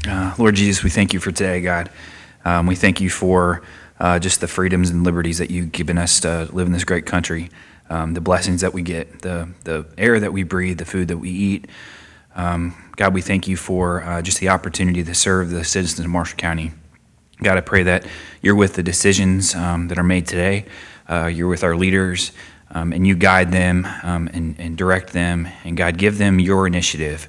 Lord Jesus, we thank you for today, God. We thank you for just the freedoms and liberties that you've given us to live in this great country, the blessings that we get, the air that we breathe, the food that we eat. God, we thank you for just the opportunity to serve the citizens of Marshall County. God, I pray that you're with the decisions that are made today. You're with our leaders, and you guide them and direct them. And God, give them your initiative.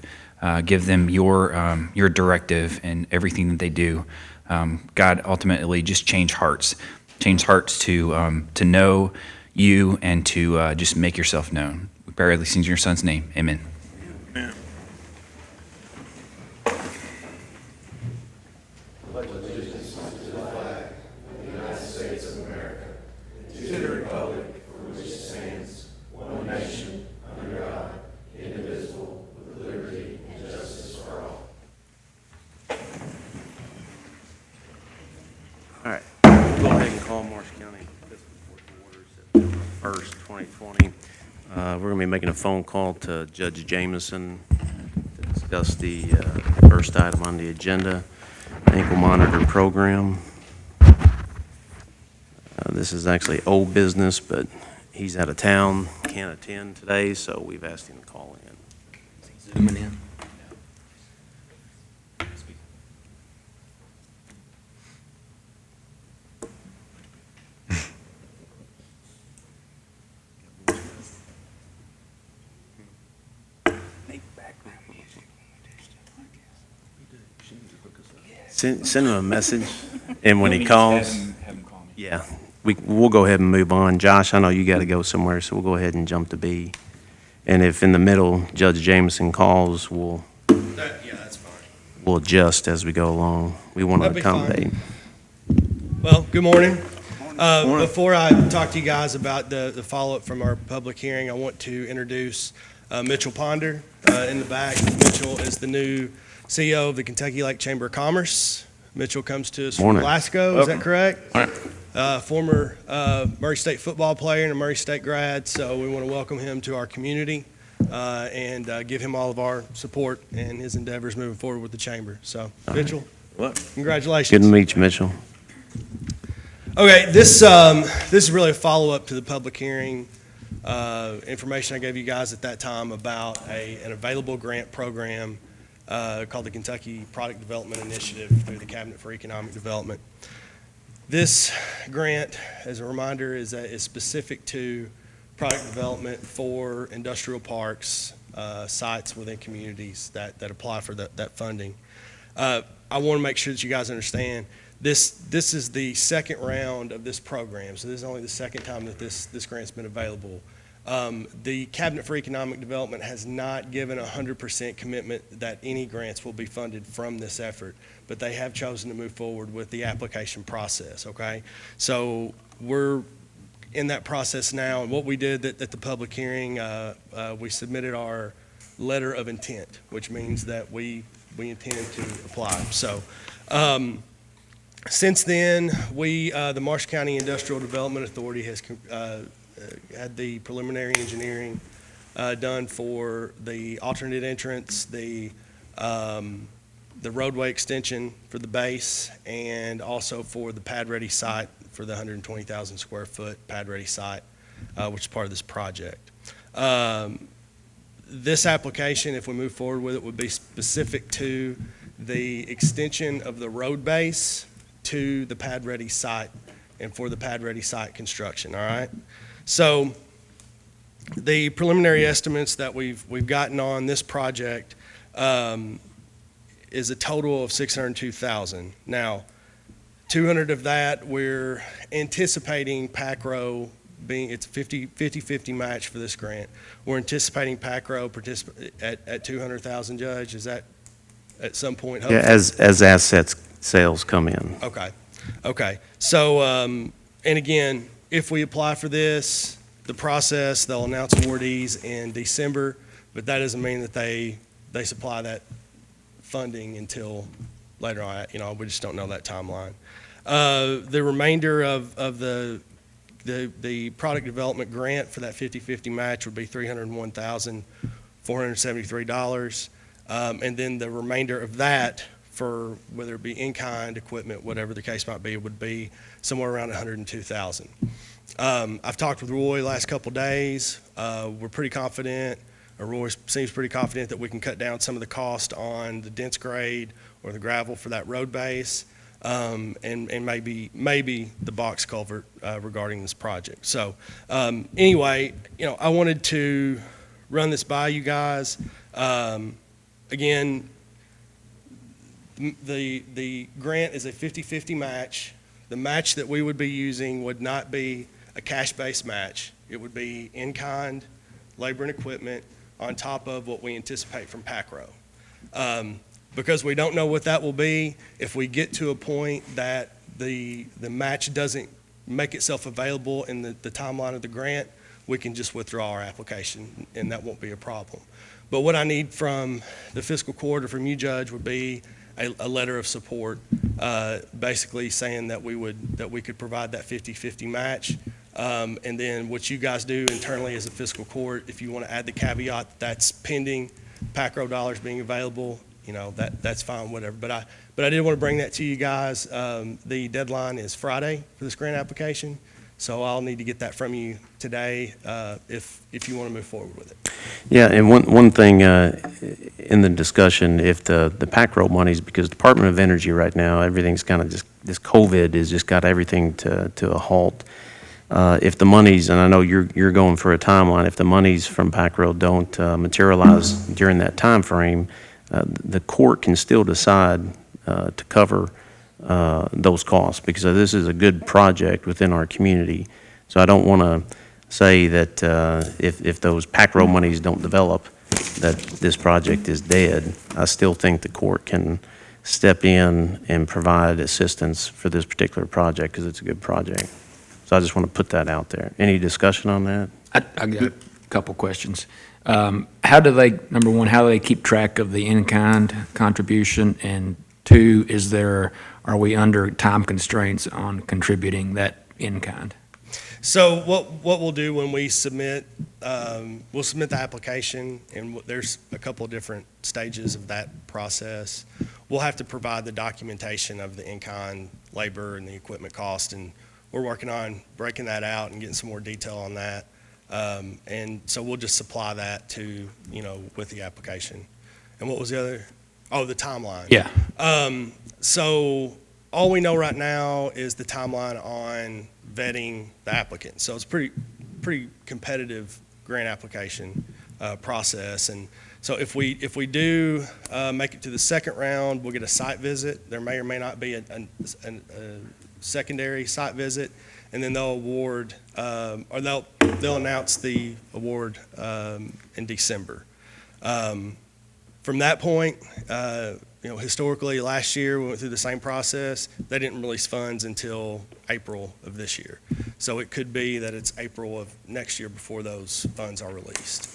Give them your directive in everything that they do. God, ultimately, just change hearts to know you and to just make yourself known. We pray all these things in your Son's name. Amen. Amen. All right, we'll go ahead and call Marshall County Fiscal Court to order September 1st, 2020. We're going to be making a phone call to Judge Jameson to discuss the first item on the agenda, ankle monitor program. This is actually old business, but he's out of town, can't attend today, so we've asked him to call in. Is he zooming in? Send him a message, and when he calls, Have him call me. yeah, we'll go ahead and move on. Josh, I know you got to go somewhere, so we'll go ahead and jump to B. And if in the middle Judge Jameson calls, Yeah, that's fine. we'll adjust as we go along. We want to That'd be fine. accommodate. Well, good morning. Before I talk to you guys about the follow-up from our public hearing, I want to introduce Mitchell Ponder in the back. Mitchell is the new CEO of the Kentucky Lake Chamber of Commerce. Mitchell comes to us from Morning. Glasgow, is that correct? Morning. Former Murray State football player and a Murray State grad, so we want to welcome him to our community and give him all of our support and his endeavors moving forward with the chamber. So, Mitchell, congratulations. Good to meet you, Mitchell. Okay, this is really a follow-up to the public hearing information I gave you guys at that time about an available grant program called the Kentucky Product Development Initiative through the Cabinet for Economic Development. This grant, as a reminder, is specific to product development for industrial parks, sites within communities that apply for that funding. I want to make sure that you guys understand this is the second round of this program, so this is only the second time that this grant's been available. The Cabinet for Economic Development has not given 100% commitment that any grants will be funded from this effort, but they have chosen to move forward with the application process, okay? So we're in that process now, and what we did at the public hearing, we submitted our letter of intent, which means that we intend to apply. So since then, the Marshall County Industrial Development Authority has had the preliminary engineering done for the alternate entrance, the roadway extension for the base, and also for the pad-ready site for the 120,000 square foot pad-ready site, which is part of this project. This application, if we move forward with it, would be specific to the extension of the road base to the pad-ready site and for the pad-ready site construction, all right? So the preliminary estimates that we've gotten on this project is a total of $602,000. Now, 200 of that we're anticipating PACRO being, it's a 50-50 match for this grant. We're anticipating PACRO at 200,000, Judge. Is that at some point? Yeah, as assets sales come in. Okay. So, and again, if we apply for this, the process, they'll announce awardees in December, but that doesn't mean that they supply that funding until later on. We just don't know that timeline. The remainder of the product development grant for that 50-50 match would be $301,473. And then the remainder of that for whether it be in-kind, equipment, whatever the case might be, would be somewhere around $102,000. I've talked with Roy last couple days. We're pretty confident, or Roy seems pretty confident that we can cut down some of the cost on the dense grade or the gravel for that road base, and maybe the box culvert regarding this project. So anyway, I wanted to run this by you guys. Again, the grant is a 50-50 match. The match that we would be using would not be a cash-based match. It would be in-kind, labor and equipment, on top of what we anticipate from PACRO. Because we don't know what that will be, if we get to a point that the match doesn't make itself available in the timeline of the grant, we can just withdraw our application, and that won't be a problem. But what I need from the fiscal court or from you, Judge, would be a letter of support, basically saying that we could provide that 50-50 match. And then what you guys do internally as a fiscal court, if you want to add the caveat that's pending PACRO dollars being available, that's fine, whatever. But I did want to bring that to you guys. The deadline is Friday for this grant application, so I'll need to get that from you today if you want to move forward with it. Yeah, and one thing in the discussion, if the PACRO monies, because Department of Energy right now, everything's kind of just, this COVID has just got everything to a halt. If the monies, and I know you're going for a timeline, if the monies from PACRO don't materialize during that time frame, the court can still decide to cover those costs, because this is a good project within our community. So I don't want to say that if those PACRO monies don't develop, that this project is dead. I still think the court can step in and provide assistance for this particular project, because it's a good project. So I just want to put that out there. Any discussion on that? I got a couple questions. How do they, number one, how do they keep track of the in-kind contribution? And two, are we under time constraints on contributing that in-kind? So what we'll do when we submit, we'll submit the application, and there's a couple of different stages of that process. We'll have to provide the documentation of the in-kind labor and the equipment cost, and we're working on breaking that out and getting some more detail on that. And so we'll just supply that to, with the application. And what was the other? Oh, the timeline. Yeah. So all we know right now is the timeline on vetting the applicant. So it's pretty competitive grant application process. And so if we do make it to the second round, we'll get a site visit. There may or may not be a secondary site visit, and then they'll award or they'll announce the award in December. From that point, historically last year we went through the same process. They didn't release funds until April of this year. So it could be that it's April of next year before those funds are released.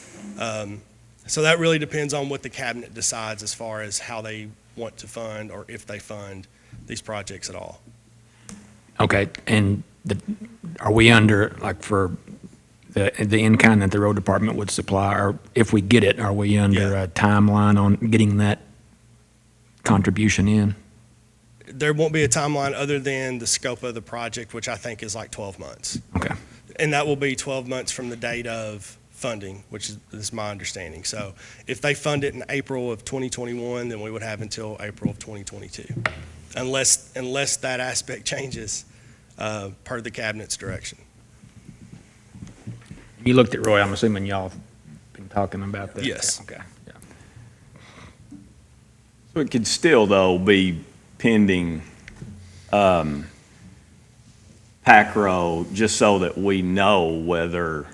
So that really depends on what the cabinet decides as far as how they want to fund, or if they fund these projects at all. Okay, and are we under, like, for the in-kind that the road department would supply, or if we get it, are we under a timeline on getting that contribution in? There won't be a timeline other than the scope of the project, which I think is like 12 months. Okay. And that will be 12 months from the date of funding, which is my understanding. So if they fund it in April of 2021, then we would have until April of 2022, unless that aspect changes per the cabinet's direction. You looked at Roy, I'm assuming y'all have been talking about that? Yes. Okay. Yeah. So it could still, though, be pending PACRO, just so that we know whether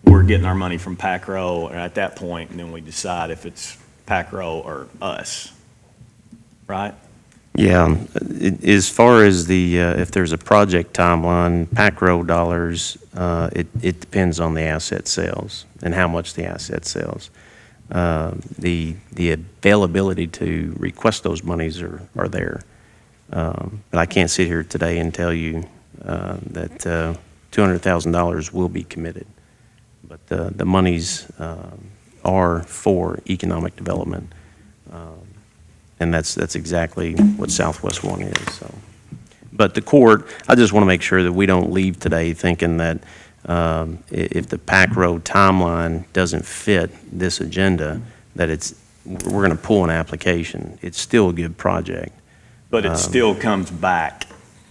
we're getting our money from PACRO or at that point, and then we decide if it's PACRO or us, right? Yeah, as far as if there's a project timeline, PACRO dollars, it depends on the asset sales and how much the asset sells. The availability to request those monies are there. But I can't sit here today and tell you that $200,000 will be committed. But the monies are for economic development. And that's exactly what Southwest One is, so. But the court, I just want to make sure that we don't leave today thinking that if the Pack Road timeline doesn't fit this agenda, that we're going to pull an application. It's still a good project. But it still comes back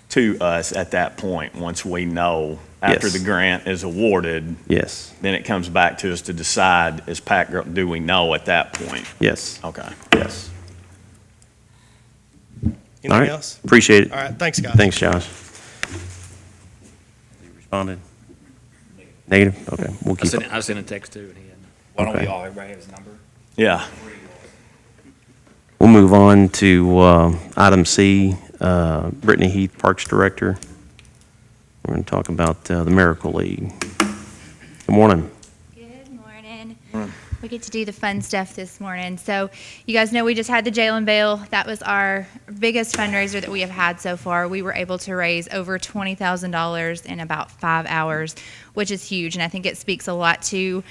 to us at that point, once we know, after Yes. the grant is awarded, Yes, then it comes back to us to decide, do we know at that point? yes, Okay. yes. All Anything right. else? Appreciate it. All right, thanks, guys. Thanks, Josh. You responded? Negative? Okay, we'll keep it. I sent a text too, and he hadn't. Why don't we Okay. all, everybody have his number? Yeah. We'll move on to item C, Brittany Heath, Parks Director. We're going to talk about the Miracle League. Good morning. Good morning. We get to do the fun stuff this morning. So you guys know we just had the jail and bail. That was our biggest fundraiser that we have had so far. We were able to raise over $20,000 in about 5 hours, which is huge. And I think it speaks a lot to,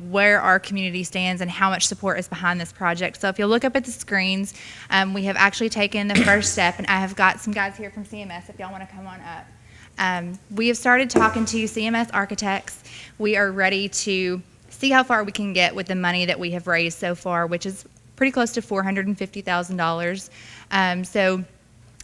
where our community stands and how much support is behind this project. So if you'll look up at the screens, we have actually taken the first step, and I have got some guys here from CMS if y'all want to come on up. We have started talking to CMS architects. We are ready to see how far we can get with the money that we have raised so far, which is pretty close to $450,000. So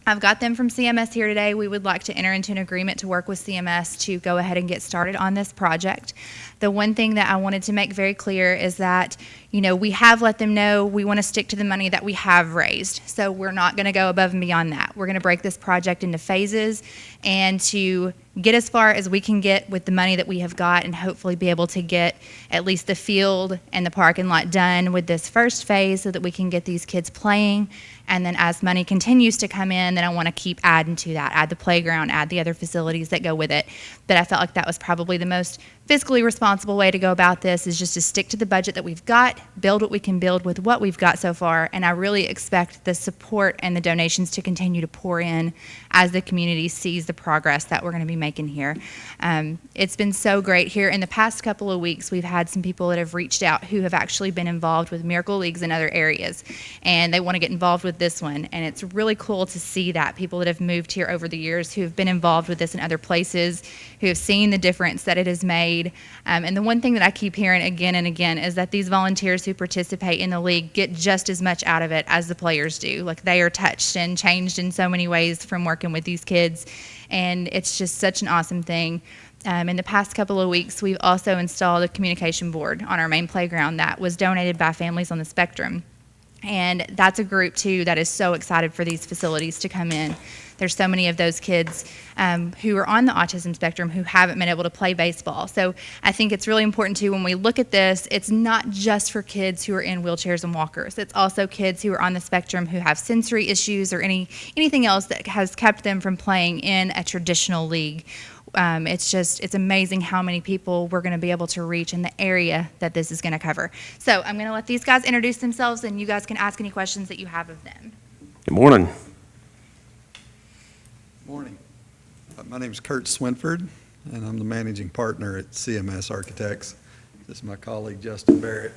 I've got them from CMS here today. We would like to enter into an agreement to work with CMS to go ahead and get started on this project. The one thing that I wanted to make very clear is that, we have let them know we want to stick to the money that we have raised. So we're not going to go above and beyond that. We're going to break this project into phases and to get as far as we can get with the money that we have got, and hopefully be able to get at least the field and the parking lot done with this first phase so that we can get these kids playing. And then as money continues to come in, then I want to keep adding to that, add the playground, add the other facilities that go with it. But I felt like that was probably the most fiscally responsible way to go about this, is just to stick to the budget that we've got, build what we can build with what we've got so far. And I really expect the support and the donations to continue to pour in as the community sees the progress that we're going to be making here. It's been so great here. In the past couple of weeks, we've had some people that have reached out who have actually been involved with Miracle Leagues in other areas, and they want to get involved with this one. And it's really cool to see that people that have moved here over the years, who have been involved with this in other places, who have seen the difference that it has made. And the one thing that I keep hearing again and again is that these volunteers who participate in the league get just as much out of it as the players do. Like, they are touched and changed in so many ways from working with these kids, and it's just such an awesome thing. In the past couple of weeks, we've also installed a communication board on our main playground that was donated by Families on the Spectrum. And that's a group, too, that is so excited for these facilities to come in. There's so many of those kids who are on the autism spectrum who haven't been able to play baseball. So I think it's really important, too, when we look at this, it's not just for kids who are in wheelchairs and walkers. It's also kids who are on the spectrum who have sensory issues or anything else that has kept them from playing in a traditional league. It's amazing how many people we're going to be able to reach in the area that this is going to cover. So I'm going to let these guys introduce themselves, and you guys can ask any questions that you have of them. Good morning. Morning. My name is Kurt Swinford, and I'm the managing partner at CMS Architects. This is my colleague, Justin Barrett.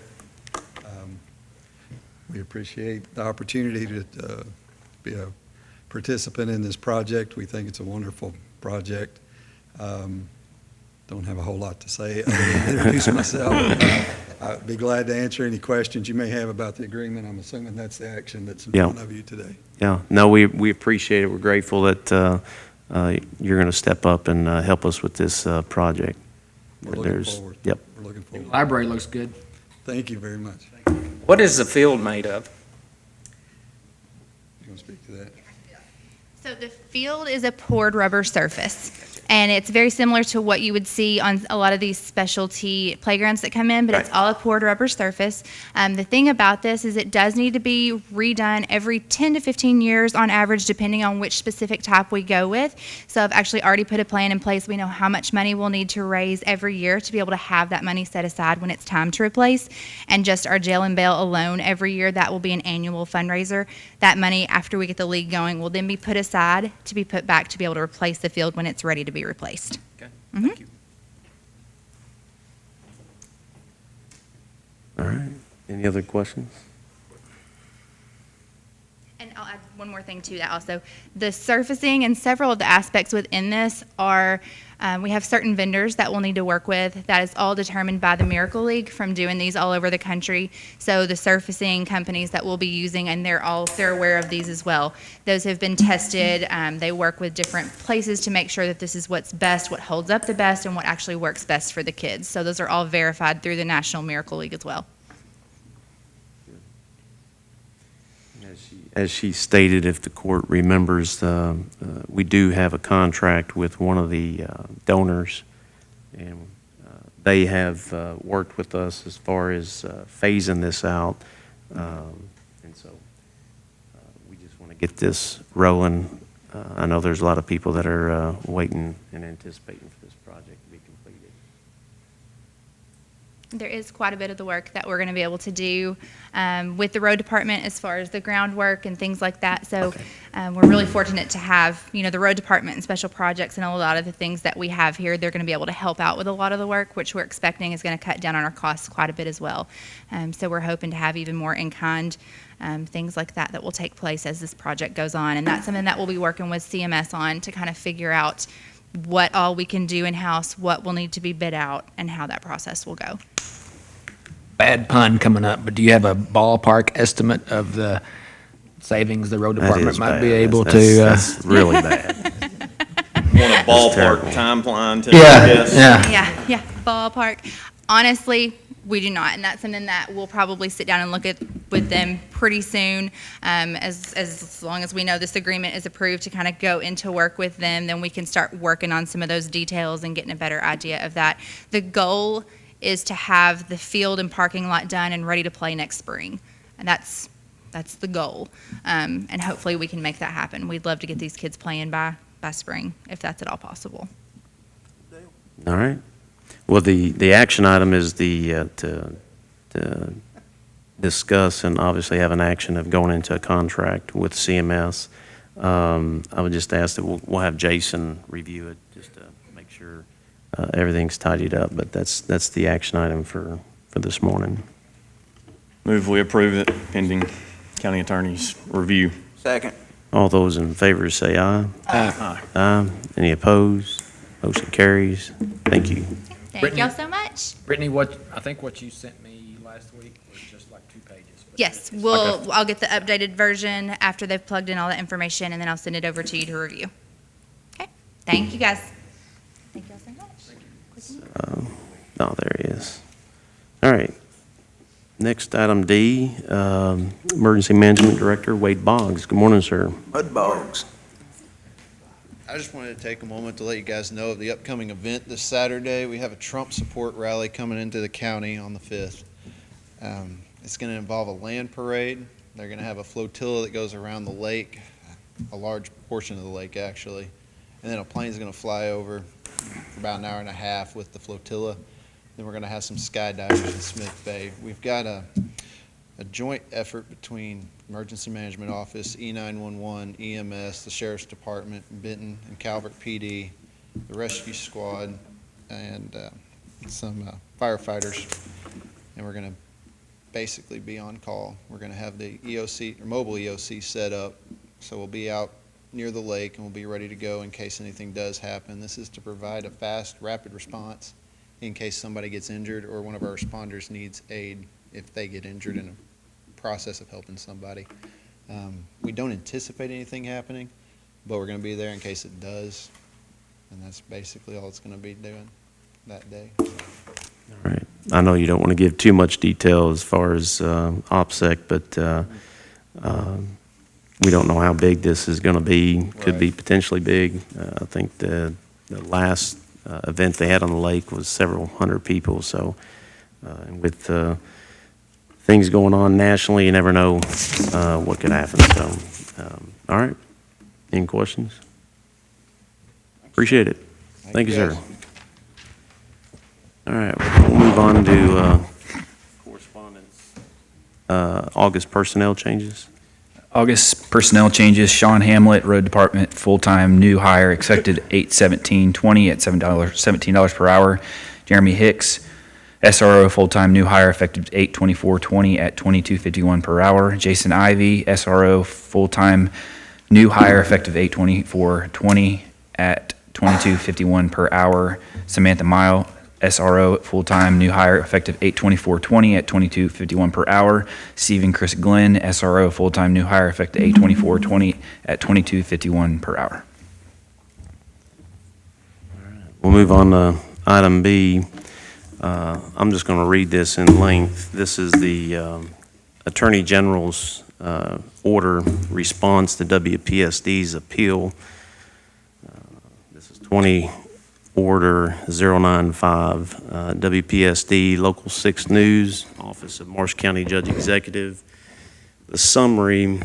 We appreciate the opportunity to be a participant in this project. We think it's a wonderful project. Don't have a whole lot to say other than introduce myself. I'd be glad to answer any questions you may have about the agreement. I'm assuming that's the action that's in front of you today. Yeah, no, we appreciate it. We're grateful that you're going to step up and help us with this project. We're looking forward. Yep. We're looking forward. Library looks good. Thank you very much. What is the field made of? You want to speak to that? So the field is a poured rubber surface, and it's very similar to what you would see on a lot of these specialty playgrounds that come in, but it's all a poured rubber surface. The thing about this is it does need to be redone every 10 to 15 years on average, depending on which specific type we go with. So I've actually already put a plan in place. We know how much money we'll need to raise every year to be able to have that money set aside when it's time to replace. And just our jail and bail alone every year, that will be an annual fundraiser. That money, after we get the league going, will then be put aside to be put back to be able to replace the field when it's ready to be replaced. Okay, Mhm. thank you. All right. Any other questions? one more thing to that also. The surfacing and several of the aspects within this are, we have certain vendors that we'll need to work with. That is all determined by the Miracle League from doing these all over the country. So the surfacing companies that we'll be using, and they're aware of these as well. Those have been tested. They work with different places to make sure that this is what's best, what holds up the best, and what actually works best for the kids. So those are all verified through the National Miracle League as well. As she stated, if the court remembers, we do have a contract with one of the donors, and they have worked with us as far as phasing this out. And so we just want to get this rolling. I know there's a lot of people that are waiting and anticipating for this project to be completed. There is quite a bit of the work that we're going to be able to do with the road department as far as the groundwork and things like that. So we're really fortunate to have, the road department and special projects and a lot of the things that we have here. They're going to be able to help out with a lot of the work, which we're expecting is going to cut down on our costs quite a bit as well. So we're hoping to have even more in-kind things like that will take place as this project goes on. And that's something that we'll be working with CMS on to kind of figure out what all we can do in-house, what will need to be bid out, and how that process will go. Bad pun coming up, but do you have a ballpark estimate of the savings the road That department is might bad. be able to? That's really bad. Want a ballpark terrible. timeline to Yeah, this? Yeah, ballpark. Honestly, we do not, and that's something that we'll probably sit down and look at with them pretty soon. As long as we know this agreement is approved to kind of go into work with them, then we can start working on some of those details and getting a better idea of that. The goal is to have the field and parking lot done and ready to play next spring, and that's the goal. And hopefully we can make that happen. We'd love to get these kids playing by spring, if that's at all possible. All right. Well, the action item is to discuss and obviously have an action of going into a contract with CMS. I would just ask that we'll have Jason review it just to make sure everything's tidied up, but that's the action item for this morning. Move we approve it pending county attorney's review. Second. All those in favor say aye. Aye. Aye. Any opposed? Motion carries. Thank you. Thank Brittany? y'all so much. Brittany, I think what you sent me last week was just like 2 pages. but Yes, it's like I'll get the updated version after they've plugged in all that information, and then I'll send it over to you to review. Okay, thank you guys. Thank y'all so much. Oh, there he is. All right. Next, item D, Emergency Management Director Wade Boggs. Good morning, sir. Mud Bogs. I just wanted to take a moment to let you guys know of the upcoming event this Saturday. We have a Trump support rally coming into the county on the 5th. It's going to involve a land parade. They're going to have a flotilla that goes around the lake, a large portion of the lake actually, and then a plane's going to fly over for about an hour and a half with the flotilla. Then we're going to have some skydivers in Smith Bay. We've got a joint effort between Emergency Management Office, E911, EMS, the Sheriff's Department, Benton and Calvert PD, the Rescue Squad, and some firefighters. And we're going to basically be on call. We're going to have the EOC, or mobile EOC set up, so we'll be out near the lake and we'll be ready to go in case anything does happen. This is to provide a fast, rapid response in case somebody gets injured or one of our responders needs aid if they get injured in a process of helping somebody. We don't anticipate anything happening, but we're going to be there in case it does, and that's basically all it's going to be doing that day. All right. I know you don't want to give too much detail as far as OPSEC, but we don't know how big this is going to be. Could be potentially big. I think the last event they had on the lake was several hundred people. So and with things going on nationally, you never know what could happen. So, all right. Any questions? Appreciate it. Thank you, sir. guys. All right. We'll move on to correspondence. August personnel changes. August personnel changes, Sean Hamlet, Road Department, full-time new hire, expected 8/17/20 at $17 per hour. Jeremy Hicks, SRO full-time new hire effective 8/24/20 at $22.51 per hour. Jason Ivy, SRO full-time new hire effective 8/24/20 at $22.51 per hour. Samantha Mile, SRO full-time new hire effective 8/24/20 at $22.51 per hour. Stephen Chris Glenn, SRO full-time new hire effective 8/24/20 at $22.51 per hour. We'll move on to item B. I'm just going to read this in length. This is the Attorney General's order response to WPSD's appeal. This is 20 Order 095, WPSD Local 6 News, Office of Marsh County Judge Executive. The summary,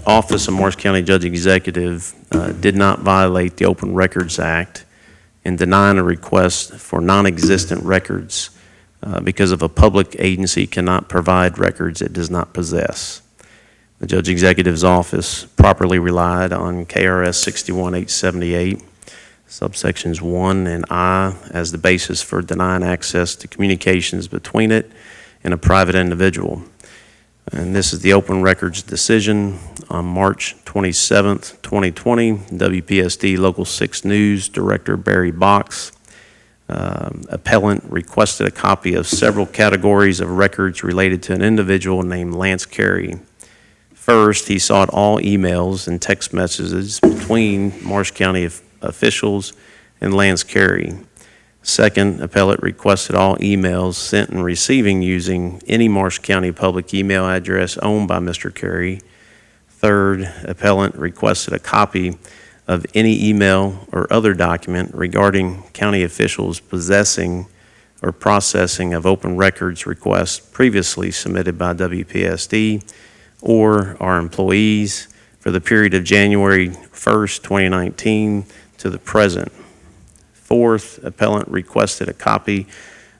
Office of Marsh County Judge Executive did not violate the Open Records Act in denying a request for non-existent records because of a public agency cannot provide records it does not possess. The Judge Executive's office properly relied on KRS 61878, subsections 1 and I, as the basis for denying access to communications between it and a private individual. And this is the Open Records decision on March 27th, 2020. WPSD Local 6 News Director Barry Box, appellant, requested a copy of several categories of records related to an individual named Lance Carey. First, he sought all emails and text messages between Marsh County officials and Lance Carey. Second, appellant requested all emails sent and receiving using any Marsh County public email address owned by Mr. Carey. Third, appellant requested a copy of any email or other document regarding county officials possessing or processing of open records requests previously submitted by WPSD or our employees for the period of January 1st, 2019 to the present. Fourth, appellant requested a copy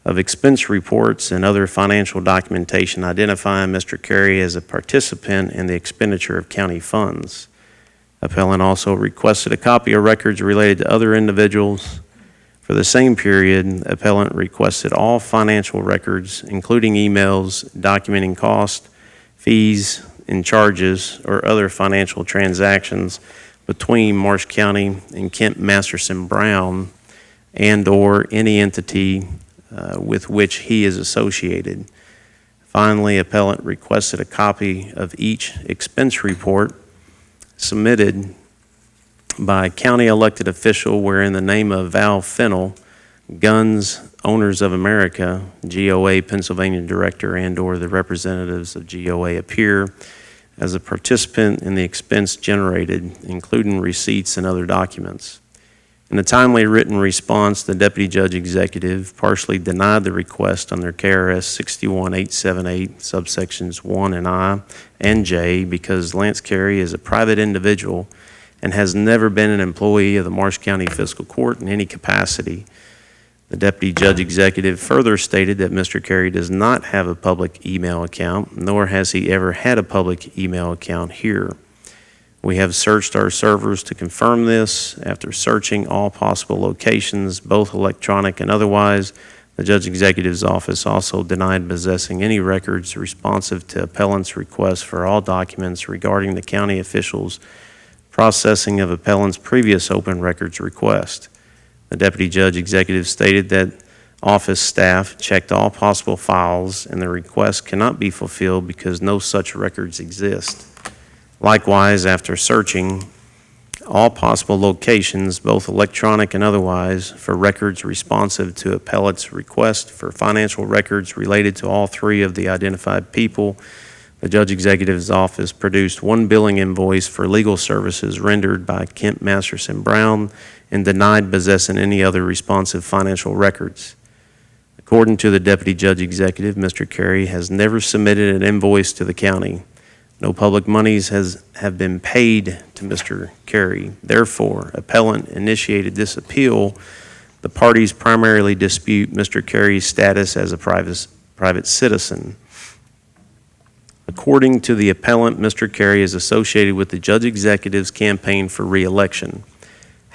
of expense reports and other financial documentation identifying Mr. Carey as a participant in the expenditure of county funds. Appellant also requested a copy of records related to other individuals. For the same period, appellant requested all financial records, including emails documenting costs, fees, and charges, or other financial transactions between Marsh County and Kent Masterson Brown and or any entity with which he is associated. Finally, appellant requested a copy of each expense report submitted by a county elected official wherein the name of Val Fennell, Guns Owners of America, GOA Pennsylvania Director, and or the representatives of GOA appear as a participant in the expense generated, including receipts and other documents. In a timely written response, the Deputy Judge Executive partially denied the request under KRS 61878, subsections 1 and I and J, because Lance Carey is a private individual and has never been an employee of the Marsh County Fiscal Court in any capacity. The Deputy Judge Executive further stated that Mr. Carey does not have a public email account, nor has he ever had a public email account here. We have searched our servers to confirm this. After searching all possible locations, both electronic and otherwise, the Judge Executive's office also denied possessing any records responsive to appellant's request for all documents regarding the county officials' processing of appellant's previous open records request. The Deputy Judge Executive stated that office staff checked all possible files and the request cannot be fulfilled because no such records exist. Likewise, after searching all possible locations, both electronic and otherwise, for records responsive to appellant's request for financial records related to all three of the identified people, the Judge Executive's office produced one billing invoice for legal services rendered by Kent Masterson Brown and denied possessing any other responsive financial records. According to the Deputy Judge Executive, Mr. Carey has never submitted an invoice to the county. No public monies have been paid to Mr. Carey. Therefore, appellant initiated this appeal. The parties primarily dispute Mr. Carey's status as a private citizen. According to the appellant, Mr. Carey is associated with the Judge Executive's campaign for re-election.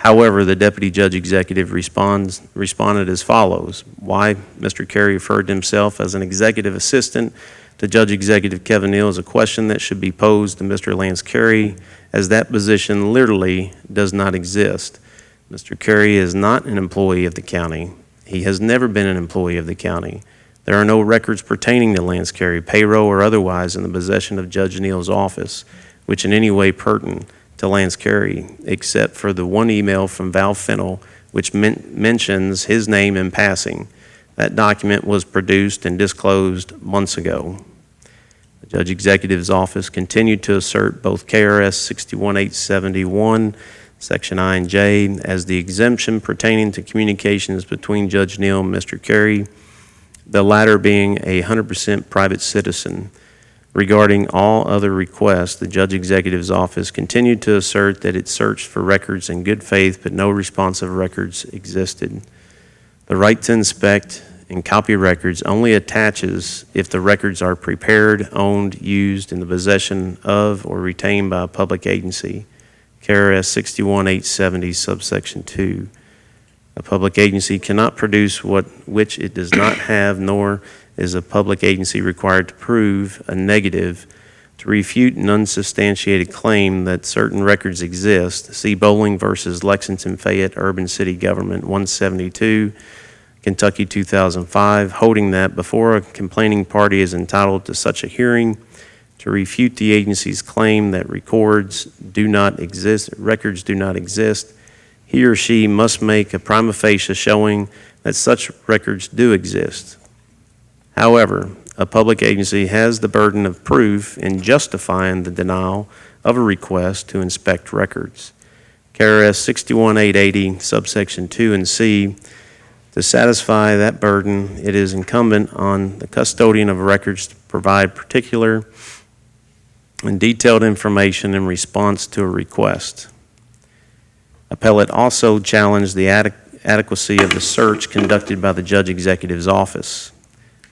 However, the Deputy Judge Executive responded as follows. Why Mr. Carey referred to himself as an executive assistant to Judge Executive Kevin Neal is a question that should be posed to Mr. Lance Carey, as that position literally does not exist. Mr. Carey is not an employee of the county. He has never been an employee of the county. There are no records pertaining to Lance Carey, payroll or otherwise, in the possession of Judge Neal's office, which in any way pertinent to Lance Carey, except for the one email from Val Fennell, which mentions his name in passing. That document was produced and disclosed months ago. The Judge Executive's office continued to assert both KRS 61871, Section I and J, as the exemption pertaining to communications between Judge Neal and Mr. Carey, the latter being a 100% private citizen. Regarding all other requests, the Judge Executive's office continued to assert that it searched for records in good faith, but no responsive records existed. The right to inspect and copy records only attaches if the records are prepared, owned, used, in the possession of, or retained by a public agency. KRS 61870, subsection 2. A public agency cannot produce which it does not have, nor is a public agency required to prove a negative to refute an unsubstantiated claim that certain records exist. See Bowling versus Lexington Fayette Urban City Government 172, Kentucky 2005, holding that before a complaining party is entitled to such a hearing to refute the agency's claim that records do not exist, he or she must make a prima facie showing that such records do exist. However, a public agency has the burden of proof in justifying the denial of a request to inspect records. KRS 61880, subsection 2 and C, to satisfy that burden, it is incumbent on the custodian of records to provide particular and detailed information in response to a request. Appellate also challenged the adequacy of the search conducted by the Judge Executive's office.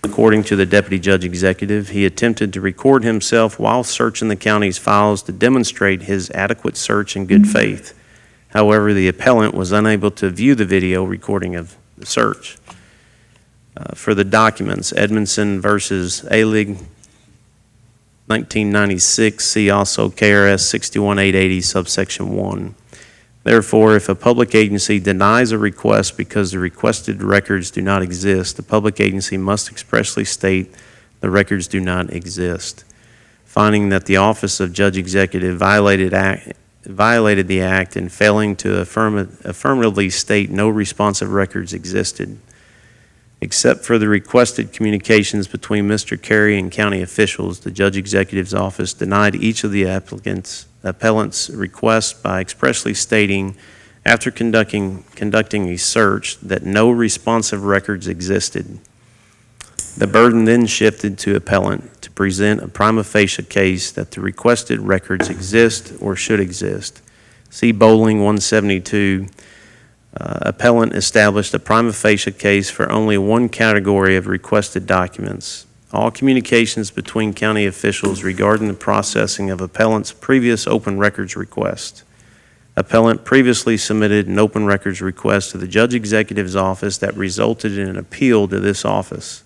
According to the Deputy Judge Executive, he attempted to record himself while searching the county's files to demonstrate his adequate search in good faith. However, the appellant was unable to view the video recording of the search. For the documents, Edmondson versus A-League 1996, see also KRS 61880, subsection 1. Therefore, if a public agency denies a request because the requested records do not exist, the public agency must expressly state the records do not exist. Finding that the Office of Judge Executive violated the act in failing to affirmatively state no responsive records existed. Except for the requested communications between Mr. Carey and county officials, the Judge Executive's office denied each of the appellant's requests by expressly stating, after conducting a search, that no responsive records existed. The burden then shifted to appellant to present a prima facie case that the requested records exist or should exist. See Bowling 172. Appellant established a prima facie case for only one category of requested documents. All communications between county officials regarding the processing of appellant's previous open records request. Appellant previously submitted an open records request to the Judge Executive's office that resulted in an appeal to this office.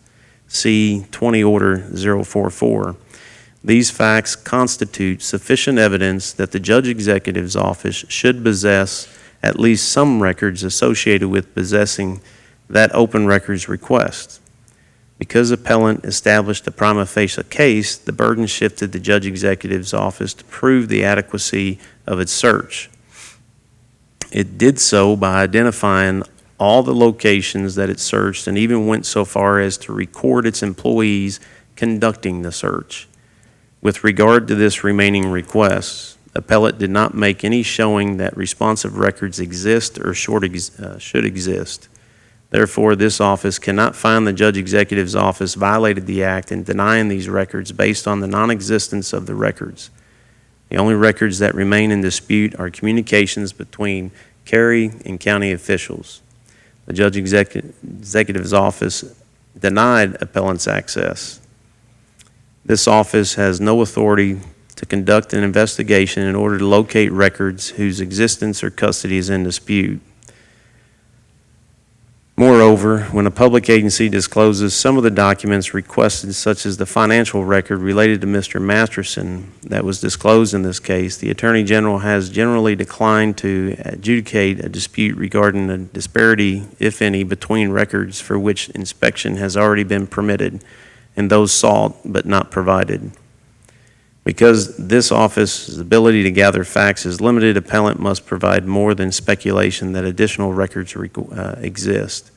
See 20 Order 044. These facts constitute sufficient evidence that the Judge Executive's office should possess at least some records associated with possessing that open records request. Because appellant established a prima facie case, the burden shifted the Judge Executive's office to prove the adequacy of its search. It did so by identifying all the locations that it searched and even went so far as to record its employees conducting the search. With regard to this remaining request, appellate did not make any showing that responsive records exist or should exist. Therefore, this office cannot find the Judge Executive's office violated the act in denying these records based on the non-existence of the records. The only records that remain in dispute are communications between Carey and county officials. The Judge Executive's office denied appellant's access. This office has no authority to conduct an investigation in order to locate records whose existence or custody is in dispute. Moreover, when a public agency discloses some of the documents requested, such as the financial record related to Mr. Masterson that was disclosed in this case, the Attorney General has generally declined to adjudicate a dispute regarding the disparity, if any, between records for which inspection has already been permitted and those sought but not provided. Because this office's ability to gather facts is limited, appellant must provide more than speculation that additional records exist.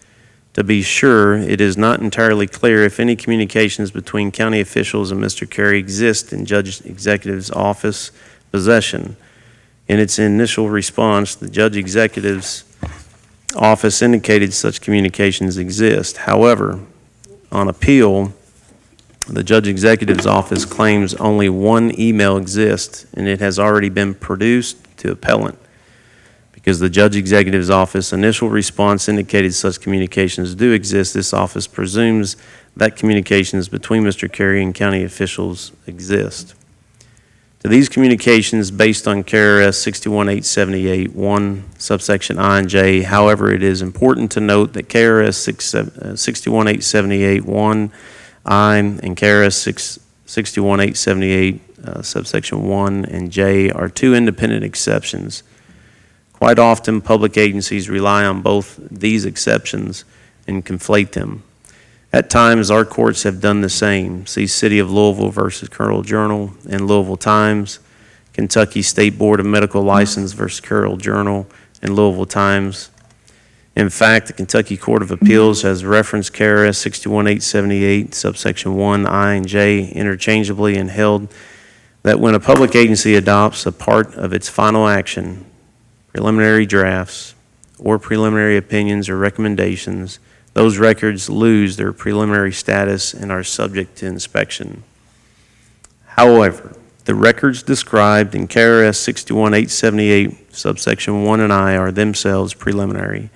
To be sure, it is not entirely clear if any communications between county officials and Mr. Carey exist in Judge Executive's office possession. In its initial response, the Judge Executive's office indicated such communications exist. However, on appeal, the Judge Executive's office claims only one email exists, and it has already been produced to appellant. Because the Judge Executive's office initial response indicated such communications do exist, this office presumes that communications between Mr. Carey and county officials exist. To these communications based on KRS 61878, 1 subsection I and J, however, it is important to note that KRS 61878, 1 I and KRS 61878 subsection 1 and J are two independent exceptions. Quite often, public agencies rely on both these exceptions and conflate them. At times, our courts have done the same. See City of Louisville versus Courier Journal and Louisville Times, Kentucky State Board of Medical License versus Courier Journal and Louisville Times. In fact, the Kentucky Court of Appeals has referenced KRS 61878, subsection 1, I, and J interchangeably and held that when a public agency adopts a part of its final action, preliminary drafts, or preliminary opinions or recommendations, those records lose their preliminary status and are subject to inspection. However, the records described in KRS 61878, subsection 1 and I are themselves preliminary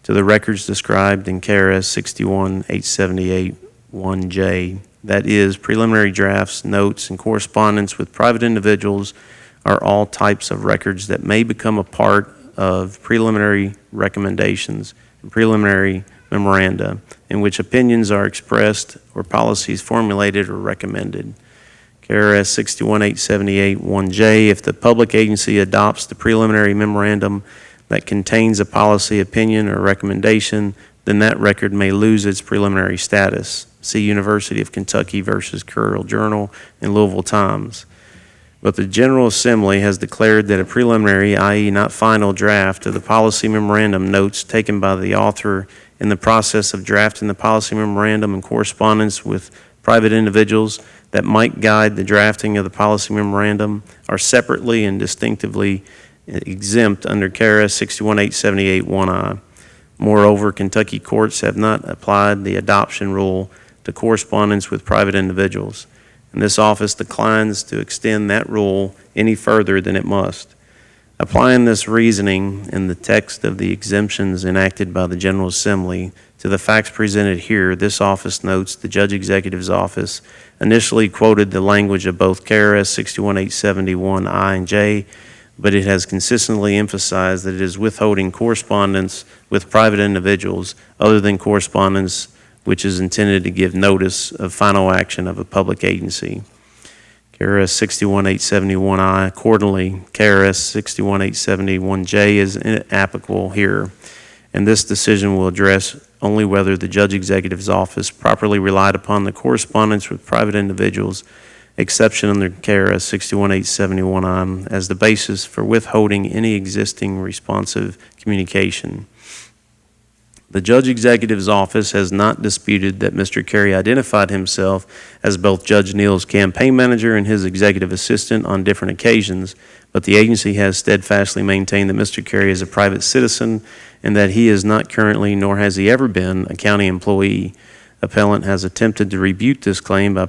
to the records described in KRS 61878, 1J. That is, preliminary drafts, notes, and correspondence with private individuals are all types of records that may become a part of preliminary recommendations and preliminary memoranda in which opinions are expressed or policies formulated or recommended. KRS 61878, 1J, if the public agency adopts the preliminary memorandum that contains a policy, opinion, or recommendation, then that record may lose its preliminary status. See University of Kentucky versus Courier Journal and Louisville Times. But the General Assembly has declared that a preliminary, i.e. not final draft of the policy memorandum notes taken by the author in the process of drafting the policy memorandum and correspondence with private individuals that might guide the drafting of the policy memorandum are separately and distinctively exempt under KRS 61878 1I. Moreover, Kentucky courts have not applied the adoption rule to correspondence with private individuals, and this office declines to extend that rule any further than it must. Applying this reasoning in the text of the exemptions enacted by the General Assembly to the facts presented here, this office notes the Judge Executive's office initially quoted the language of both KRS 61871 I and J, but it has consistently emphasized that it is withholding correspondence with private individuals other than correspondence which is intended to give notice of final action of a public agency. KRS 61871I, accordingly, KRS 61871J is inapplicable here, and this decision will address only whether the Judge Executive's office properly relied upon the correspondence with private individuals exception under KRS 61871I as the basis for withholding any existing responsive communication. The Judge Executive's office has not disputed that Mr. Carey identified himself as both Judge Neal's campaign manager and his executive assistant on different occasions, but the agency has steadfastly maintained that Mr. Carey is a private citizen and that he is not currently, nor has he ever been, a county employee. Appellant has attempted to rebut this claim by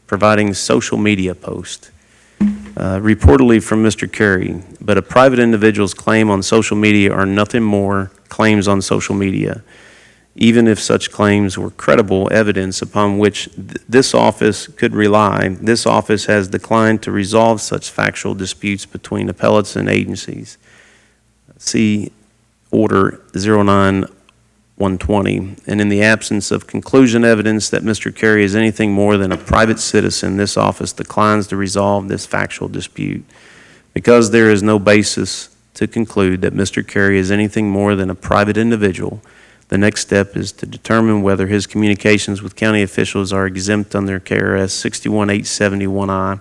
providing social media posts, reportedly from Mr. Carey, but a private individual's claim on social media are nothing more claims on social media. even if such claims were credible evidence upon which this office could rely. This office has declined to resolve such factual disputes between appellates and agencies. See Order 09120. And in the absence of conclusion evidence that Mr. Carey is anything more than a private citizen, this office declines to resolve this factual dispute. Because there is no basis to conclude that Mr. Carey is anything more than a private individual, the next step is to determine whether his communications with county officials are exempt under KRS 61871I.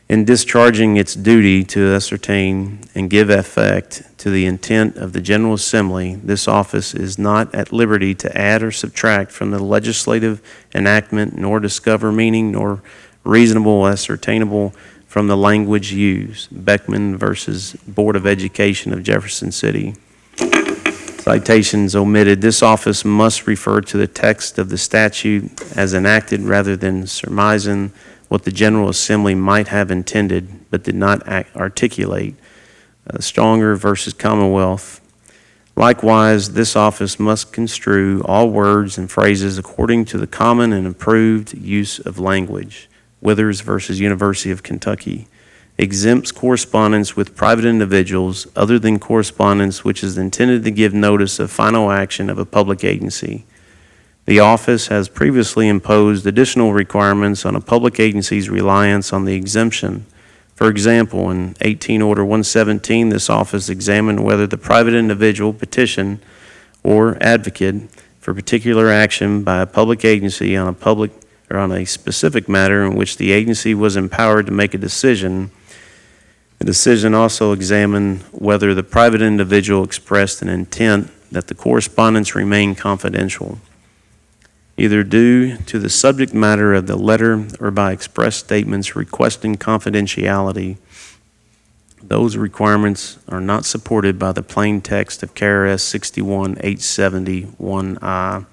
In discharging its duty to ascertain and give effect to the intent of the General Assembly, this office is not at liberty to add or subtract from the legislative enactment, nor discover meaning, nor reasonable ascertainable from the language used. Beckman versus Board of Education of Jefferson City. Citations omitted. This office must refer to the text of the statute as enacted rather than surmising what the General Assembly might have intended but did not articulate. Stronger versus Commonwealth. Likewise, this office must construe all words and phrases according to the common and approved use of language. Withers versus University of Kentucky. Exempts correspondence with private individuals other than correspondence which is intended to give notice of final action of a public agency. The office has previously imposed additional requirements on a public agency's reliance on the exemption. For example, in 18 Order 117, this office examined whether the private individual petition or advocate for particular action by a public agency on a specific matter in which the agency was empowered to make a decision. The decision also examined whether the private individual expressed an intent that the correspondence remain confidential, either due to the subject matter of the letter or by express statements requesting confidentiality. Those requirements are not supported by the plain text of KRS 61871I.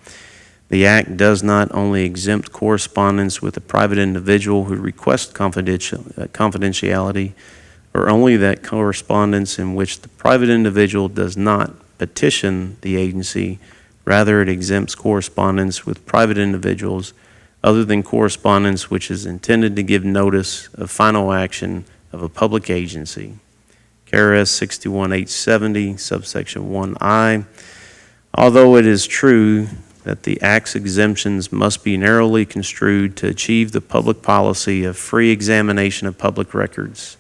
The Act does not only exempt correspondence with a private individual who requests confidentiality, or only that correspondence in which the private individual does not petition the agency. Rather, it exempts correspondence with private individuals other than correspondence which is intended to give notice of final action of a public agency. KRS 61870, subsection 1I. Although it is true that the Act's exemptions must be narrowly construed to achieve the public policy of free examination of public records,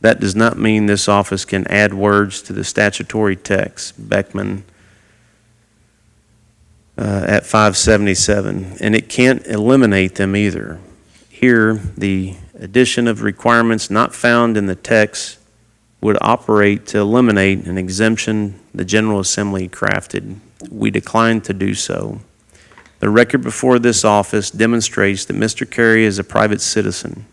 that does not mean this office can add words to the statutory text. Beckman at 577, and it can't eliminate them either. Here, the addition of requirements not found in the text would operate to eliminate an exemption the General Assembly crafted. We declined to do so. The record before this office demonstrates that Mr. Carey is a private citizen.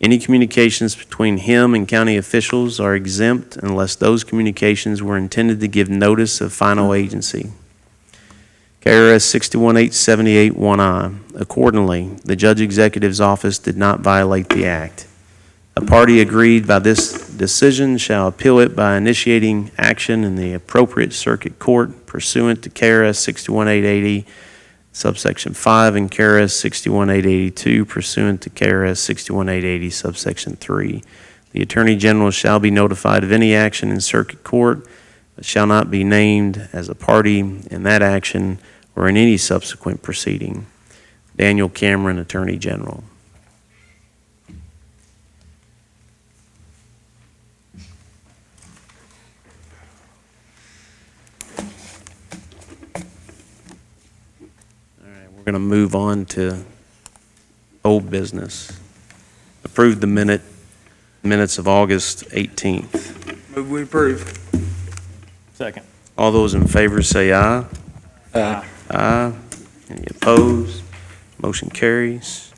Any communications between him and county officials are exempt unless those communications were intended to give notice of final agency. KRS 61878-1I. Accordingly, the Judge Executive's office did not violate the Act. A party aggrieved by this decision shall appeal it by initiating action in the appropriate circuit court pursuant to KRS 61880, subsection 5, and KRS 61882 pursuant to KRS 61880, subsection 3. The Attorney General shall be notified of any action in circuit court, but shall not be named as a party in that action or in any subsequent proceeding. Daniel Cameron, Attorney General. We're going to move on to old business. Approve the minutes of August 18th. Move we approve. Second. All those in favor say aye. Aye. Aye. Any opposed? Motion carries.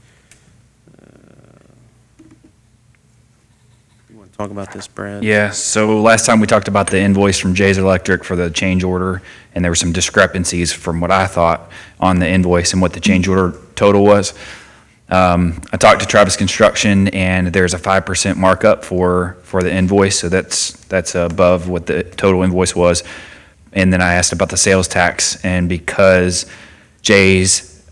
You want to talk about this, Brad? Yeah, so last time we talked about the invoice from Jay's Electric for the change order, and there were some discrepancies from what I thought on the invoice and what the change order total was. I talked to Travis Construction, and there's a 5% markup for the invoice, so that's above what the total invoice was. And then I asked about the sales tax, and because Jay's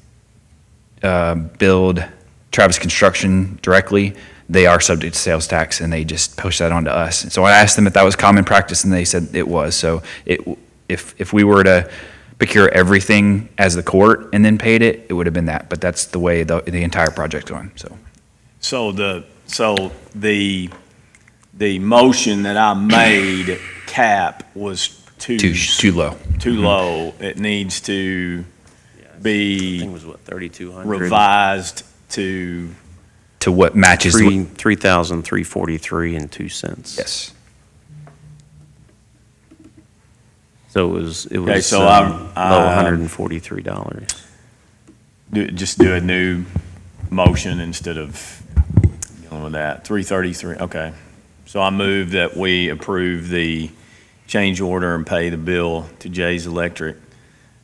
billed Travis Construction directly, they are subject to sales tax, and they just push that onto us. So I asked them if that was common practice, and they said it was. So if we were to procure everything as the court and then paid it, it would have been that. But that's the way the entire project's going. So the motion that I made, cap, was too low. Too low. It needs to I be think it was what, 3,200? revised to what matches. 3,343 and 2 cents. Yes. So it was Okay, so low I'm, $143. just do a new motion instead of going with that. 333, okay. So I move that we approve the change order and pay the bill to Jay's Electric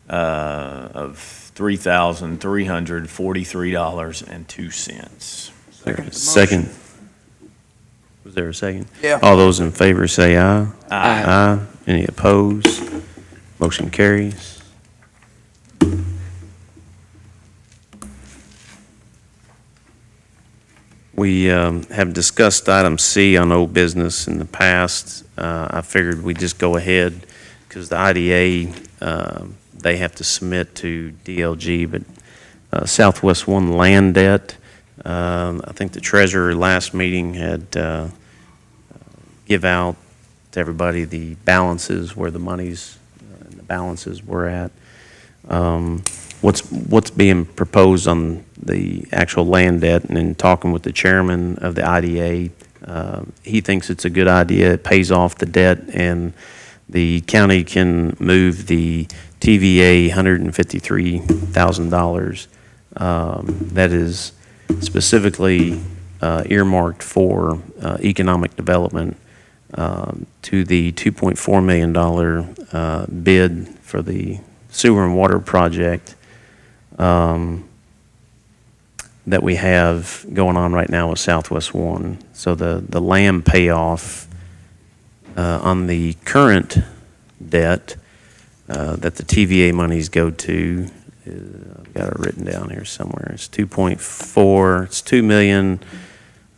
of $3,343.02. Second. Was there a second? Yeah. All those in favor say aye. Aye. Any opposed? Motion carries. We have discussed item C on old business in the past. I figured we'd just go ahead because the IDA, they have to submit to DLG, but Southwest One land debt, I think the treasurer last meeting had give out to everybody the balances, where the monies and the balances were at. What's being proposed on the actual land debt, and in talking with the chairman of the IDA, he thinks it's a good idea. It pays off the debt, and the county can move the TVA $153,000 that is specifically earmarked for economic development to the $2.4 million bid for the sewer and water project that we have going on right now with Southwest One. So the land payoff on the current debt that the TVA monies go to, I've got it written down here somewhere. It's 2.4, it's 2 million.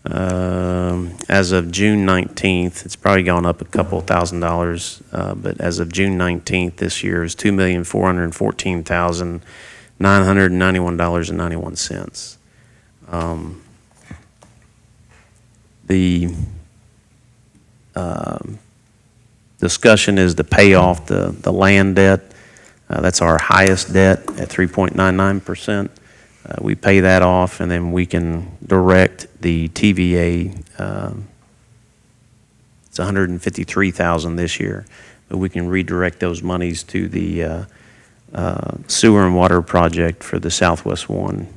As of June 19th, it's probably gone up a couple $1,000, but as of June 19th this year is $2,414,991.91. The discussion is to pay off the land debt. That's our highest debt at 3.99%. We pay that off, and then we can direct the TVA. It's $153,000 this year, but we can redirect those monies to the sewer and water project for the Southwest One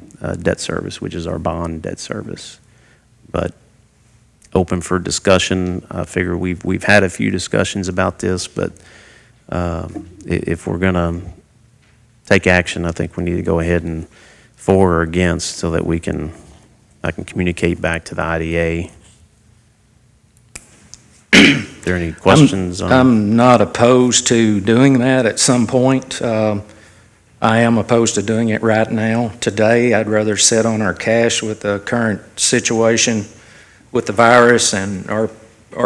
debt service, which is our bond debt service. But open for discussion. I figure we've had a few discussions about this, but if we're going to take action, I think we need to go ahead and for or against, so that I can communicate back to the IDA. Are there any questions? I'm not opposed to doing that at some point. I am opposed to doing it right now, today. I'd rather sit on our cash with the current situation with the virus and our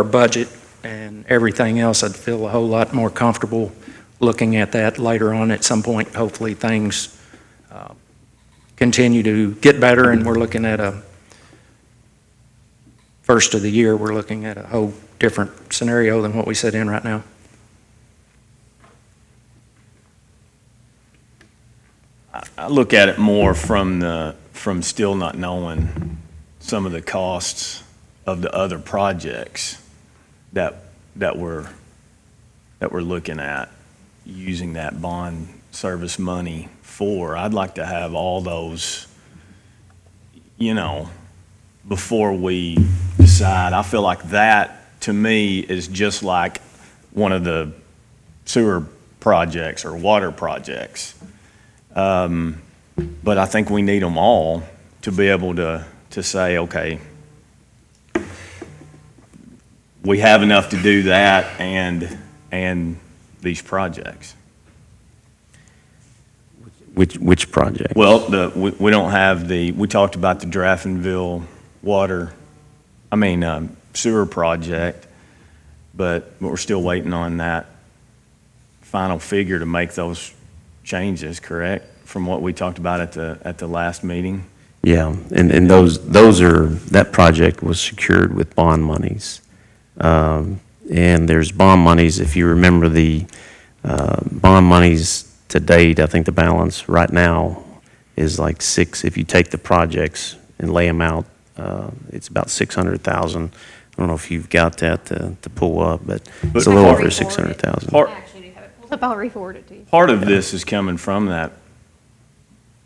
budget and everything else. I'd feel a whole lot more comfortable looking at that later on at some point. Hopefully things continue to get better, and we're looking at first of the year, we're looking at a whole different scenario than what we sit in right now. I look at it more from still not knowing some of the costs of the other projects that we're looking at using that bond service money for. I'd like to have all those, before we decide. I feel like that, to me, is just like one of the sewer projects or water projects. But I think we need them all to be able to say, okay, we have enough to do that, and these projects. Which project? Well, we don't have we talked about the Draftonville sewer project, but we're still waiting on that final figure to make those changes, correct? From what we talked about at the last meeting? Yeah, and that project was secured with bond monies. And there's bond monies, if you remember the bond monies to date, I think the balance right now is like if you take the projects and lay them out, it's about 600,000. I don't know if you've got that to pull up, but it's a little over 600,000. Part- I actually do have it pulled up. I'll re-forward it to you. Part of this is coming from that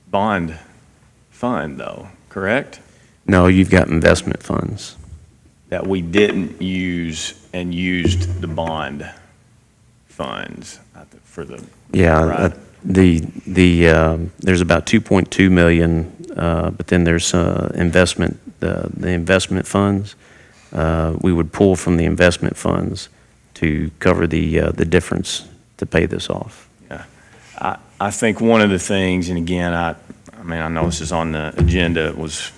bond fund, though, correct? No, you've got investment funds. That we didn't use and used the bond funds for the. Yeah, Right. there's about 2.2 million, but then there's the investment funds. We would pull from the investment funds to cover the difference to pay this off. I think one of the things, and again, I know this is on the agenda, it was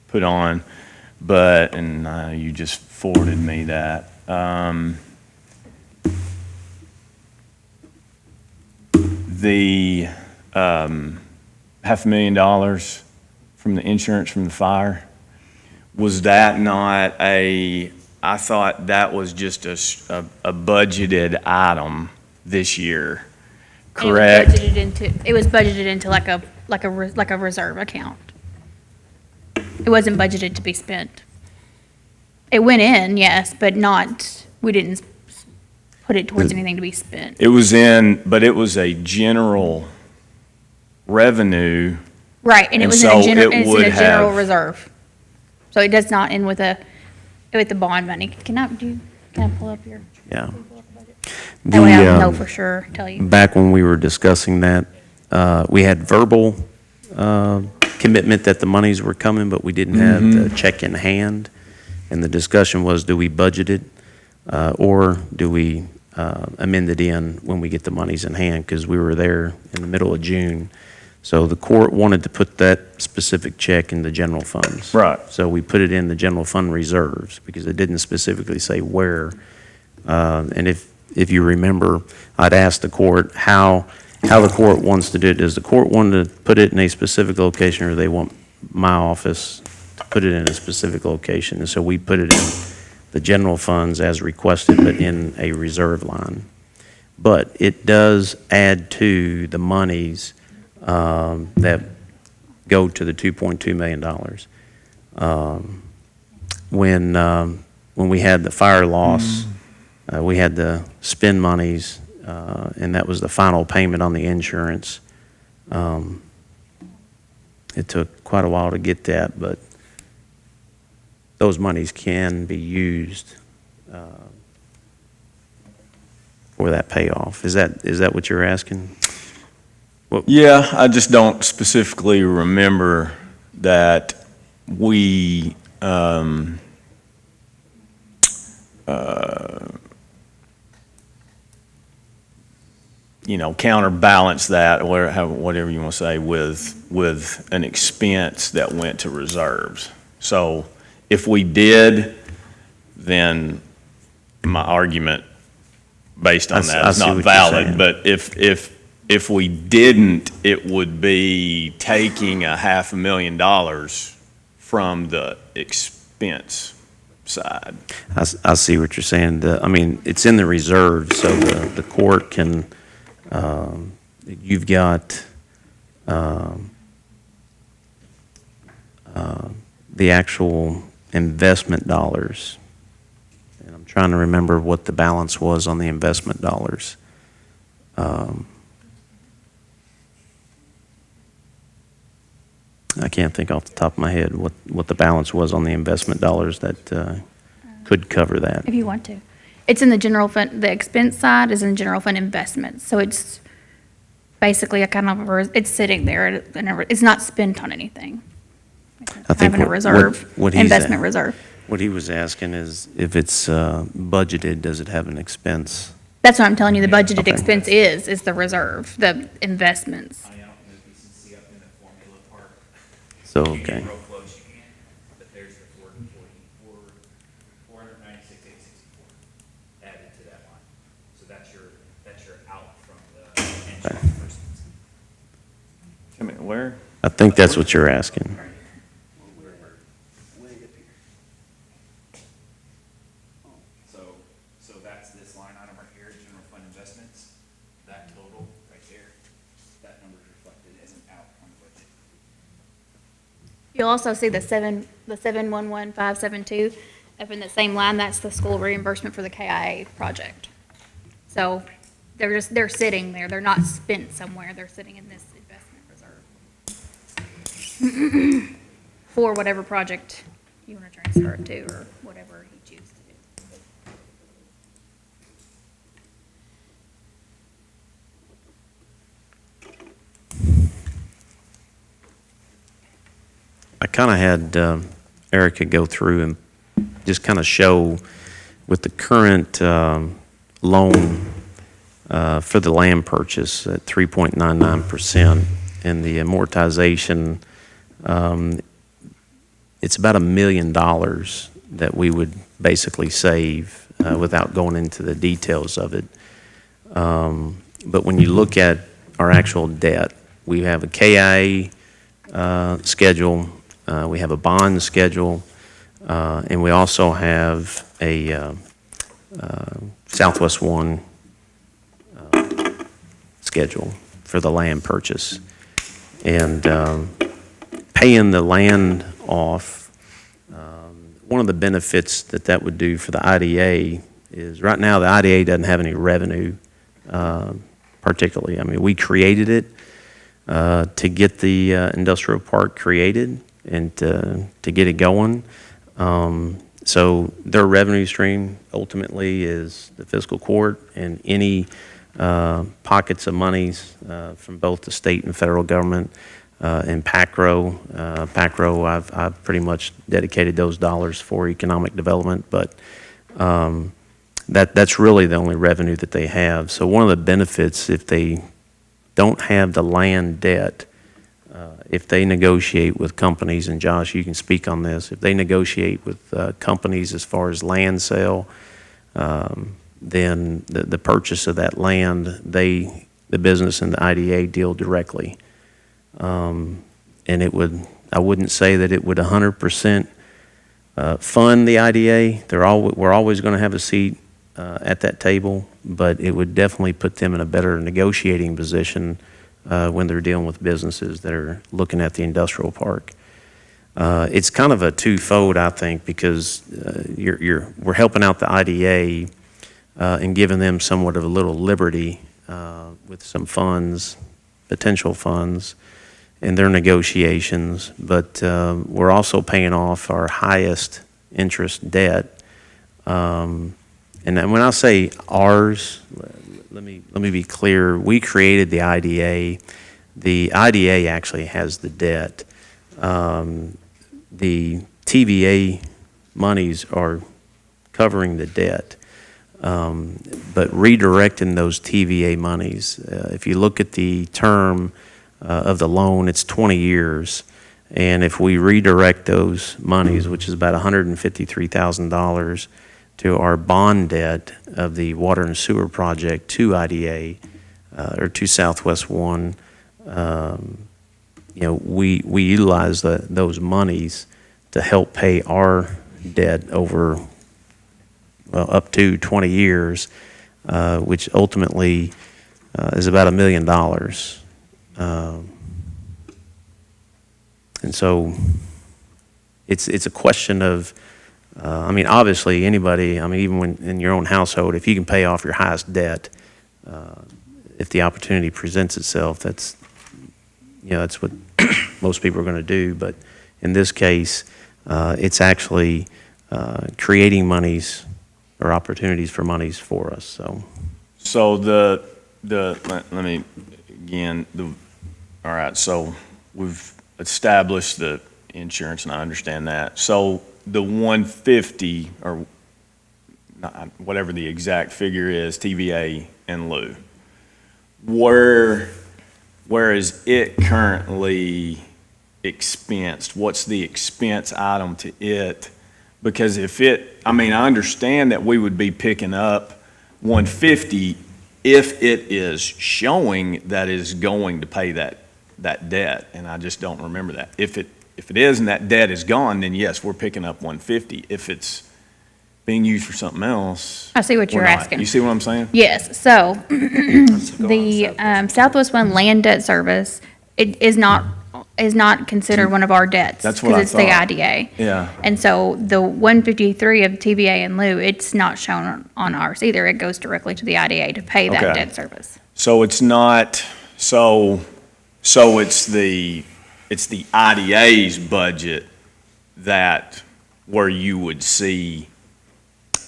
put on, and you just forwarded me that. The $500,000 from the insurance from the fire, was that not I thought that was just a budgeted item this year, correct? It was budgeted into like a reserve account. It wasn't budgeted to be spent. It went in, yes, but we didn't put it towards anything to be spent. It was but it was a general revenue. Right, and it And was so in it a would general have- reserve. So it does not end with the bond money. Can I pull up your? Yeah. That way I'll know for sure, tell you. Back when we were discussing that, we had verbal commitment that the monies were coming, but we didn't have the check in hand. And the discussion was, do we budget it, or do we amend it in when we get the monies in hand? Because we were there in the middle of June. So the court wanted to put that specific check in the general funds. Right. So we put it in the general fund reserves, because it didn't specifically say where. And if you remember, I'd asked the court how the court wants to do it. Does the court want to put it in a specific location, or they want my office to put it in a specific location? And so we put it in the general funds as requested, but in a reserve line. But it does add to the monies that go to the $2.2 million. When we had the fire loss, we had the spend monies, and that was the final payment on the insurance. It took quite a while to get that, but those monies can be used for that payoff. Is that what you're asking? Yeah, I just don't specifically remember that we counterbalance that, or whatever you want to say, with an expense that went to reserves. So if we did, then my argument based on that is see not what you're valid. saying. But if we didn't, it would be taking $500,000 from the expense side. I see what you're saying. It's in the reserve, so the court can, you've got the actual investment dollars. And I'm trying to remember what the balance was on the investment dollars. I can't think off the top of my head what the balance was on the investment dollars that could cover that. If you want to. It's in the general fund, the expense side is in general fund investments. So it's basically it's sitting there. It's not spent on anything. I think Having a reserve, what he's investment reserve. What he was asking is if it's budgeted, does it have an expense? That's what I'm telling you, the budgeted Okay. expense is the reserve, the investments. I know, there's some see up in the formula part. So, You okay. can real close, you can, but there's the 496,864 added to that line. So that's your out from the insurance first. I mean, where? I think that's what you're asking. So that's this line item right here, general fund investments, that total right there, that number is reflected as an out on the budget. You'll also see the 711,572 up in the same line, that's the school reimbursement for the KIA project. So they're sitting there, they're not spent somewhere, they're sitting in this investment reserve. For whatever project you want to transfer it to, or whatever you choose to do. I kind of had Erica go through and just kind of show with the current loan for the land purchase at 3.99% and the amortization, it's about $1 million that we would basically save without going into the details of it. But when you look at our actual debt, we have a KIA schedule, we have a bond schedule, and we also have a Southwest One schedule for the land purchase. And paying the land off, one of the benefits that would do for the IDA is right now the IDA doesn't have any revenue particularly. I mean, we created it to get the industrial park created and to get it going. So their revenue stream ultimately is the fiscal court and any pockets of monies from both the state and federal government and PACRO. PACRO, I've pretty much dedicated those dollars for economic development, but that's really the only revenue that they have. So one of the benefits, if they don't have the land debt, if they negotiate with companies, and Josh, you can speak on this, if they negotiate with companies as far as land sale, then the purchase of that land, the business and the IDA deal directly. And I wouldn't say that it would 100% fund the IDA. We're always going to have a seat at that table, but it would definitely put them in a better negotiating position when they're dealing with businesses that are looking at the industrial park. It's kind of a twofold, I think, because we're helping out the IDA and giving them somewhat of a little liberty with some funds, potential funds, in their negotiations, but we're also paying off our highest interest debt. And then when I say ours, let me be clear. We created the IDA. The IDA actually has the debt. The TVA monies are covering the debt, but redirecting those TVA monies. If you look at the term of the loan, it's 20 years. And if we redirect those monies, which is about $153,000, to our bond debt of the water and sewer project to IDA, or to Southwest One, we utilize those monies to help pay our debt over, well, up to 20 years, which ultimately is about $1 million. And so it's a question of, obviously anybody, even when in your own household, if you can pay off your highest debt, if the opportunity presents itself, that's what most people are going to do. But in this case, it's actually creating monies or opportunities for monies for us. So let me, again, all right, so we've established the insurance, and I understand that. So the 150, or whatever the exact figure is, TVA in lieu. Where is it currently expensed? What's the expense item to it? Because I understand that we would be picking up 150 if it is showing that is going to pay that debt, and I just don't remember that. If it is and that debt is gone, then yes, we're picking up 150. If it's being used for something else. I see what we're you're not. asking. You see what I'm saying? Yes, so the Southwest One Land Debt Service, it is not considered one of our debts. That's what I because it's the thought. IDA. Yeah. And so the 153 of TVA in lieu, it's not shown on ours either. It goes directly to the IDA to pay that Okay. debt service. So it's not, so it's the IDA's budget where you would see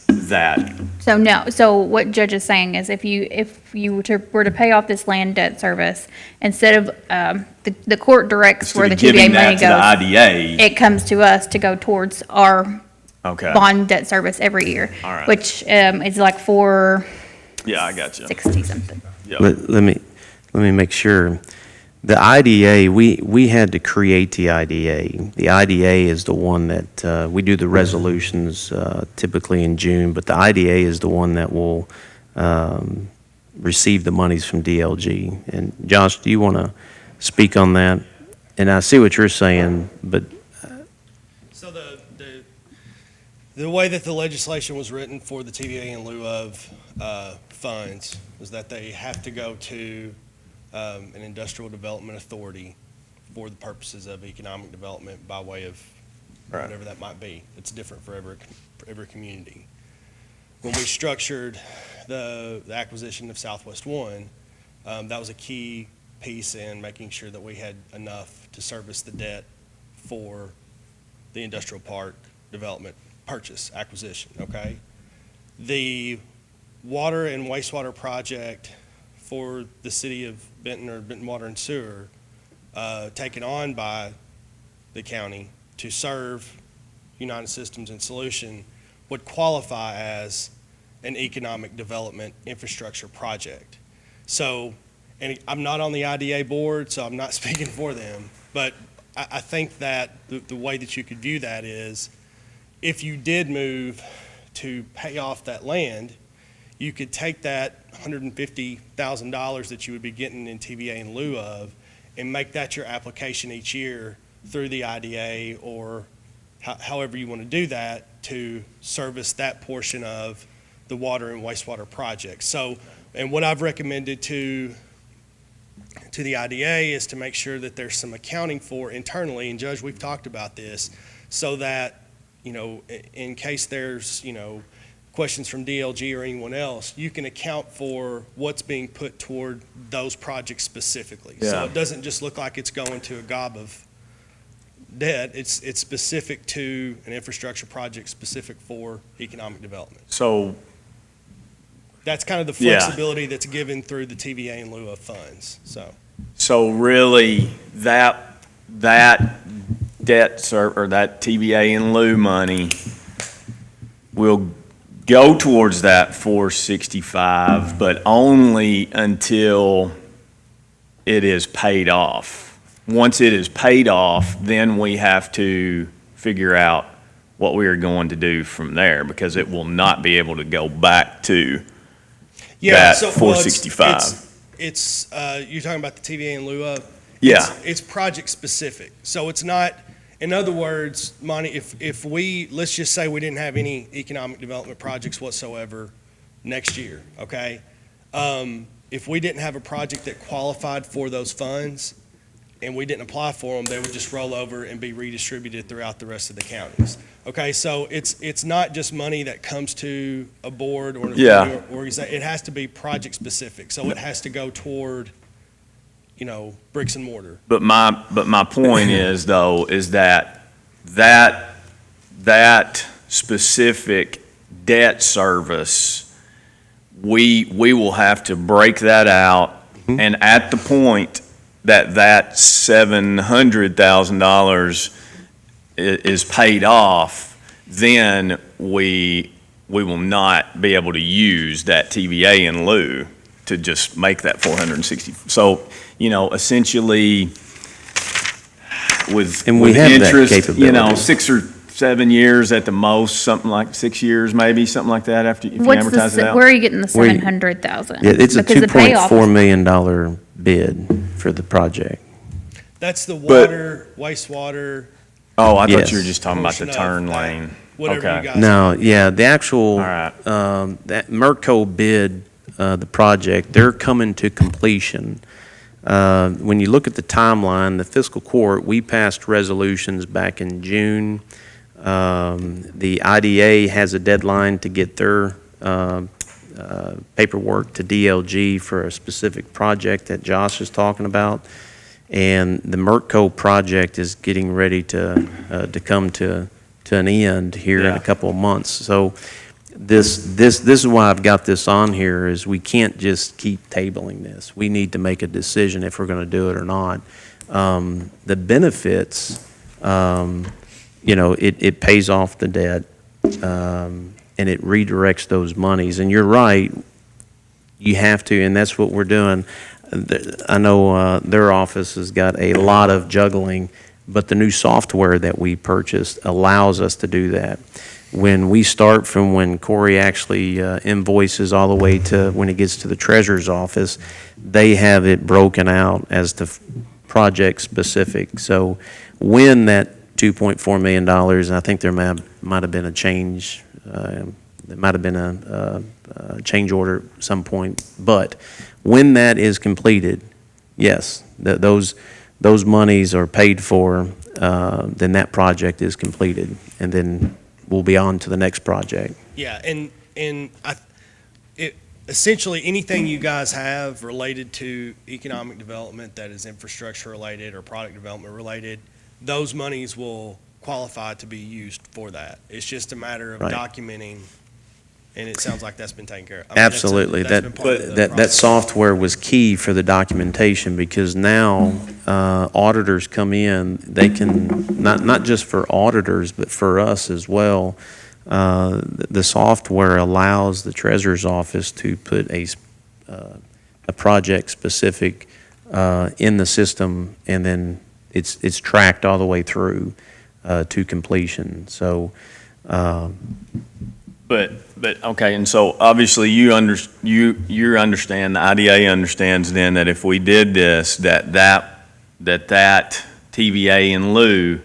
that. So no, so what Judge is saying is if you were to pay off this land debt service, instead of, the court directs where the Instead of TVA giving money that to goes, the IDA. it comes to us to go towards our Okay. bond debt service every year. All right. Which, is like Yeah, I got you. 460 something. Yeah. Let me make sure. The IDA, we had to create the IDA. The IDA is the one that, we do the resolutions typically in June, but the IDA is the one that will receive the monies from DLG. And Josh, do you want to speak on that? And I see what you're saying, but So the way that the legislation was written for the TVA in lieu of funds is that they have to go to an industrial development authority for the purposes of economic development by way of Right. whatever that might be. It's different for every community. When we structured the acquisition of Southwest One, that was a key piece in making sure that we had enough to service the debt for the industrial park development purchase, acquisition, okay? The water and wastewater project for the city of Benton or Benton Water and Sewer, taken on by the county to serve United Systems and Solution, would qualify as an economic development infrastructure project. So, and I'm not on the IDA board, so I'm not speaking for them, but I think that the way that you could view that is, if you did move to pay off that land, you could take that $150,000 that you would be getting in TVA in lieu of and make that your application each year through the IDA or however you want to do that to service that portion of the water and wastewater project. So, and what I've recommended to the IDA is to make sure that there's some accounting for internally, and Judge, we've talked about this, so that, in case there's, questions from DLG or anyone else, you can account for what's being put toward those projects specifically. So Yeah. it doesn't just look like it's going to a gob of debt. It's specific to an infrastructure project specific for economic development. So, That's kind of the Yeah. flexibility that's given through the TVA in lieu of funds, so. so really, that debt or that TVA in lieu money will go towards that 465, but only until it is paid off. Once it is paid off, then we have to figure out what we are going to do from there, because it will not be able to go back to Yeah, that so, well, 465. It's you're talking about the TVA in lieu of? Yeah. It's project specific. So it's not, in other words, Monty, if we, let's just say we didn't have any economic development projects whatsoever next year, okay? If we didn't have a project that qualified for those funds and we didn't apply for them, they would just roll over and be redistributed throughout the rest of the counties. Okay, so it's not just money that comes to a board or Yeah. an organization. It has to be project specific. So it has to go toward, bricks and mortar. But my point is though, is that specific debt service, we will have to break that out. And at the point that $700,000 is paid off, then we we will not be able to use that TVA in lieu to just make that 460. So, essentially, with And we have that interest, capability. 6 or 7 years at the most, something like 6 years, maybe, something like that after, if you What's amortize it out. where are you getting the Where- 700,000? Yeah, it's a Because the payoff $2.4 million bid for the project. That's the But- water, wastewater, Oh, I thought Yes. you were just talking about the portion of turn that, lane. whatever Okay. you guys. No, yeah, the actual, All right. that Merco bid, the project, they're coming to completion. When you look at the timeline, the fiscal court, we passed resolutions back in June. The IDA has a deadline to get their paperwork to DLG for a specific project that Josh is talking about. And the Merco project is getting ready to come to an end here in Yeah. a couple of months. So this is why I've got this on here, is we can't just keep tabling this. We need to make a decision if we're going to do it or not. The benefits, it pays off the debt, and it redirects those monies. And you're right, you have to, and that's what we're doing. I know their office has got a lot of juggling, but the new software that we purchased allows us to do that. When we start from when Corey actually invoices all the way to when it gets to the treasurer's office, they have it broken out as to project specific. So when that $2.4 million, and I think there might have been a change, there might have been a change order at some point, but when that is completed, yes, those monies are paid for, then that project is completed, and then we'll be on to the next project. Yeah, and essentially, anything you guys have related to economic development that is infrastructure related or product development related, those monies will qualify to be used for that. It's just a matter of Right. documenting, and it sounds like that's been taken care of. I mean, Absolutely. that's been part of the That process. software was key for the documentation, because now auditors come in, they can, not just for auditors, but for us as well. The software allows the treasurer's office to put a project specific in the system, and then it's tracked all the way through to completion. So, But okay, and so obviously you understand, the IDA understands then that if we did this, that TVA in lieu,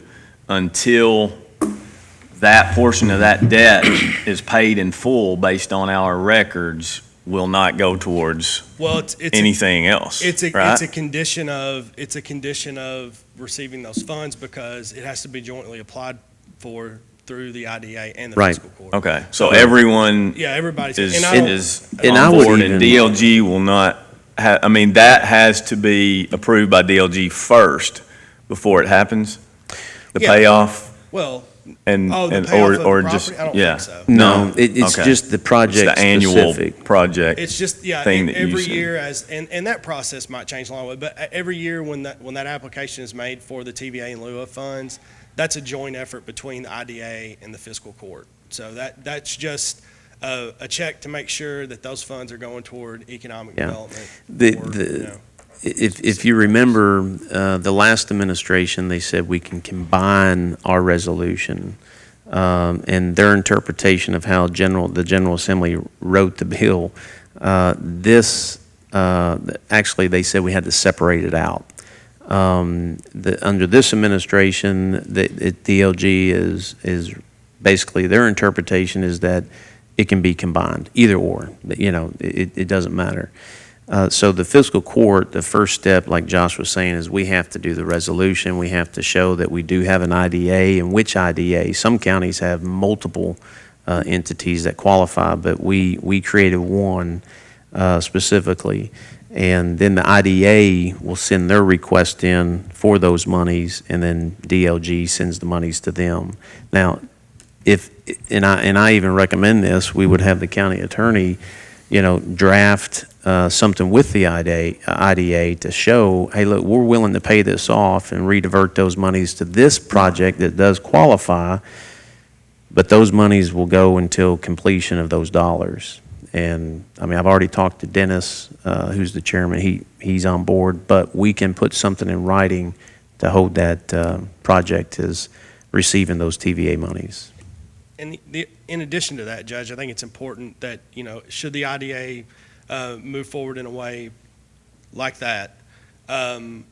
until that portion of that debt is paid in full based on our records, will not go towards Well, it's anything else, right? It's a condition of receiving those funds, because it has to be jointly applied for through the IDA and the Right. fiscal court. Okay, so everyone Yeah, everybody's, is and I don't, And I on would board, and even- DLG will not that has to be approved by DLG first before it happens? The Yeah. payoff well, and, the and, payoff of the or property? just, I don't yeah. think so. no, it's Okay. just the It's project the annual specific. project. It's just, yeah, thing that you every said. year and that process might change along the way, but every year when that application is made for the TVA in lieu of funds, that's a joint effort between the IDA and the fiscal court. So that's just a check to make sure that those funds are going toward economic Yeah. development. The- If you remember, the last administration, they said we can combine our resolution, and their interpretation of how the General Assembly wrote the bill, actually, they said we had to separate it out. Under this administration, the DLG is basically, their interpretation is that it can be combined, either or, it doesn't matter. So the fiscal court, the first step, like Josh was saying, is we have to do the resolution. We have to show that we do have an IDA, and which IDA. Some counties have multiple entities that qualify, but we created one specifically. And then the IDA will send their request in for those monies, and then DLG sends the monies to them. Now, and I even recommend this, we would have the county attorney, draft something with the IDA to show, hey, look, we're willing to pay this off and redivert those monies to this project that does qualify, But those monies will go until completion of those dollars. And, I mean, I've already talked to Dennis, who's the chairman, he's on board, but we can put something in writing to hold that project as receiving those TVA monies. And in addition to that, Judge, I think it's important that, should the IDA move forward in a way like that, land